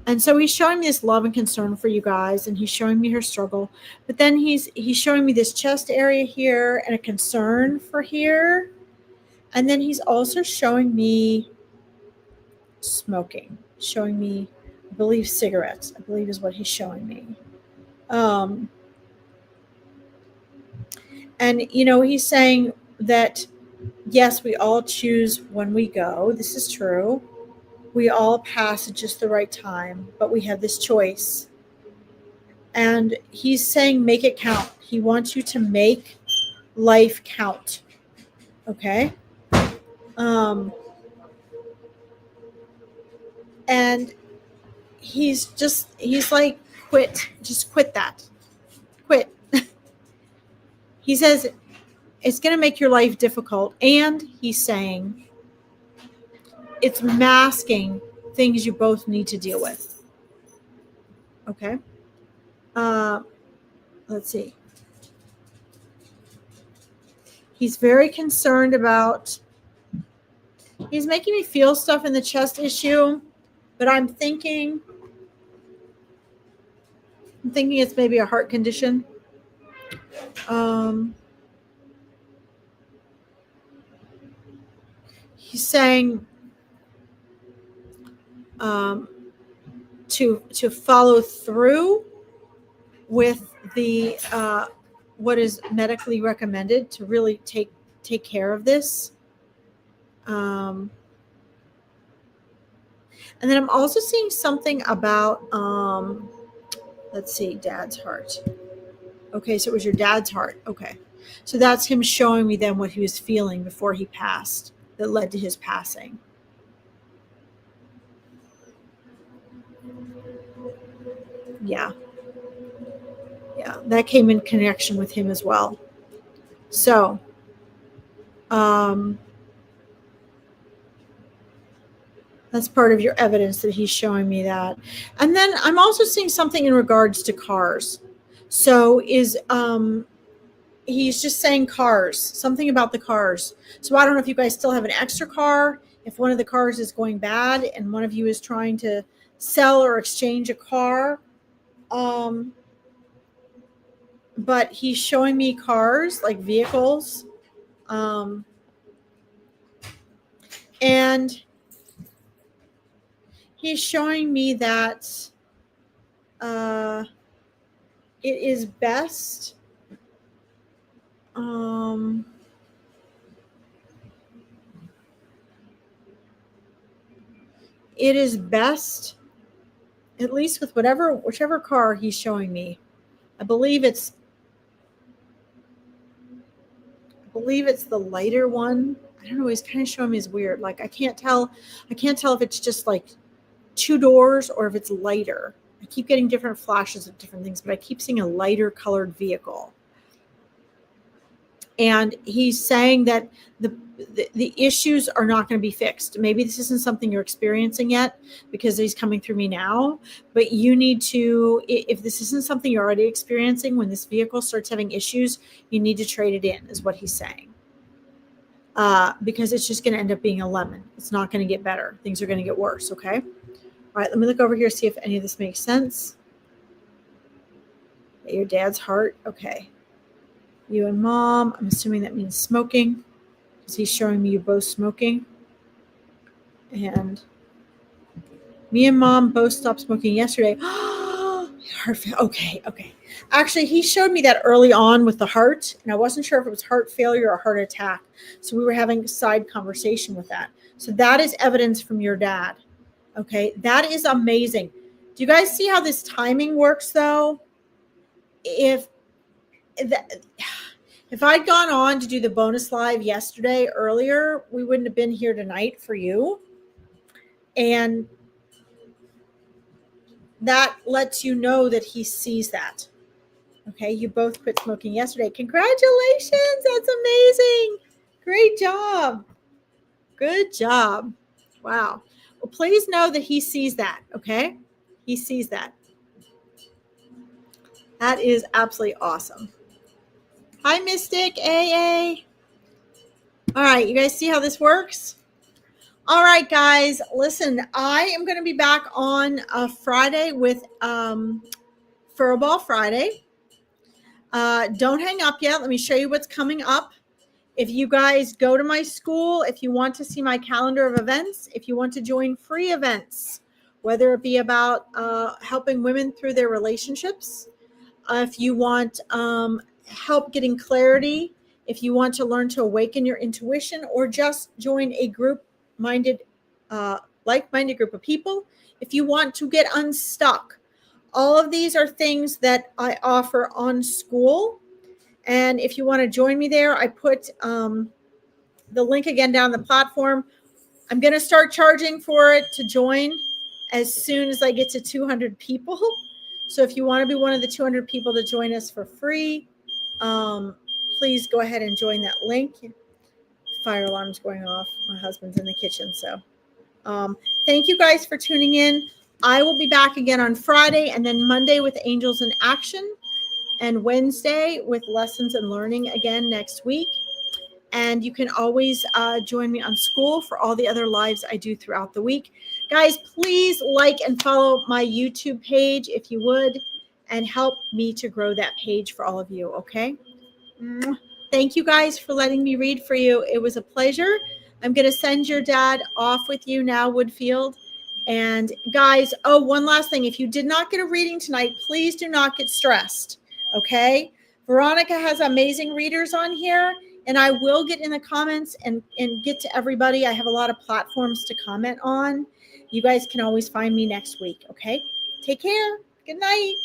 [SPEAKER 1] And so he's showing me this love and concern for you guys, and he's showing me her struggle. But then he's showing me this chest area here and a concern for here. And then he's also showing me smoking, showing me, I believe, cigarettes, I believe is what he's showing me. And, you know, he's saying that, yes, we all choose when we go. This is true. We all pass at just the right time, but we have this choice. And he's saying, make it count. He wants you to make life count. Okay? And he's like, quit. Just quit that. Quit. He says, it's going to make your life difficult. And he's saying, it's masking things you both need to deal with. Okay? Let's see. He's very concerned about, he's making me feel stuff in the chest issue, but I'm thinking it's maybe a heart condition. He's saying to follow through with the what is medically recommended, to really take care of this. And then I'm also seeing something about let's see, dad's heart. Okay, so it was your dad's heart. Okay, so that's him showing me then what he was feeling before he passed that led to his passing. Yeah, that came in connection with him as well. So that's part of your evidence that he's showing me that. And then I'm also seeing something in regards to cars. So he's just saying cars, something about the cars. So I don't know if you guys still have an extra car, if one of the cars is going bad and one of you is trying to sell or exchange a car. But he's showing me cars, like vehicles. And he's showing me that it is best it is best, at least with whichever car he's showing me. I believe it's the lighter one. I don't know. He's kind of showing me is weird. Like I can't tell if it's just like 2 doors or if it's lighter. I keep getting different flashes of different things, but I keep seeing a lighter colored vehicle. And he's saying that the issues are not going to be fixed. Maybe this isn't something you're experiencing yet because he's coming through me now, but you need to, if this isn't something you're already experiencing, when this vehicle starts having issues, you need to trade it in, is what he's saying. Because it's just going to end up being a lemon. It's not going to get better. Things are going to get worse. Okay. All right. Let me look over here, see if any of this makes sense. Your dad's heart. Okay. You and mom. I'm assuming that means smoking, because he's showing me you both smoking. And me and mom both stopped smoking yesterday. Okay. Actually, he showed me that early on with the heart, and I wasn't sure if it was heart failure or heart attack. So we were having a side conversation with that. So that is evidence from your dad. Okay, that is amazing. Do you guys see how this timing works, though? If I'd gone on to do the bonus live yesterday earlier, we wouldn't have been here tonight for you. And that lets you know that he sees that. Okay, you both quit smoking yesterday. Congratulations, that's amazing. Great job. Good job. Wow. Well, please know that he sees that, okay? He sees that. That is absolutely awesome. Hi, Mystic AA. All right, you guys see how this works? All right, guys, listen, I am going to be back on Friday with Furrball Friday. Don't hang up yet. Let me show you what's coming up. If you guys go to my school, if you want to see my calendar of events, if you want to join free events, whether it be about helping women through their relationships, if you want help getting clarity, if you want to learn to awaken your intuition, or just join a group-minded, like-minded group of people, if you want to get unstuck, all of these are things that I offer on school. And if you want to join me there, I put the link again down the platform. I'm going to start charging for it to join as soon as I get to 200 people. So if you want to be one of the 200 people to join us for free, please go ahead and join that link. Fire alarm's going off. My husband's in the kitchen. So thank you guys for tuning in. I will be back again on Friday, and then Monday with Angels in Action, and Wednesday with Lessons and Learning again next week. And you can always join me on school for all the other lives I do throughout the week. Guys, please like and follow my YouTube page if you would, and help me to grow that page for all of you, okay? Thank you guys for letting me read for you. It was a pleasure. I'm going to send your dad off with you now, Woodfield. And guys, oh, one last thing. If you did not get a reading tonight, please do not get stressed, okay? Veronica has amazing readers on here, and I will get in the comments and get to everybody. I have a lot of platforms to comment on. You guys can always find me next week, okay? Take care. Good night.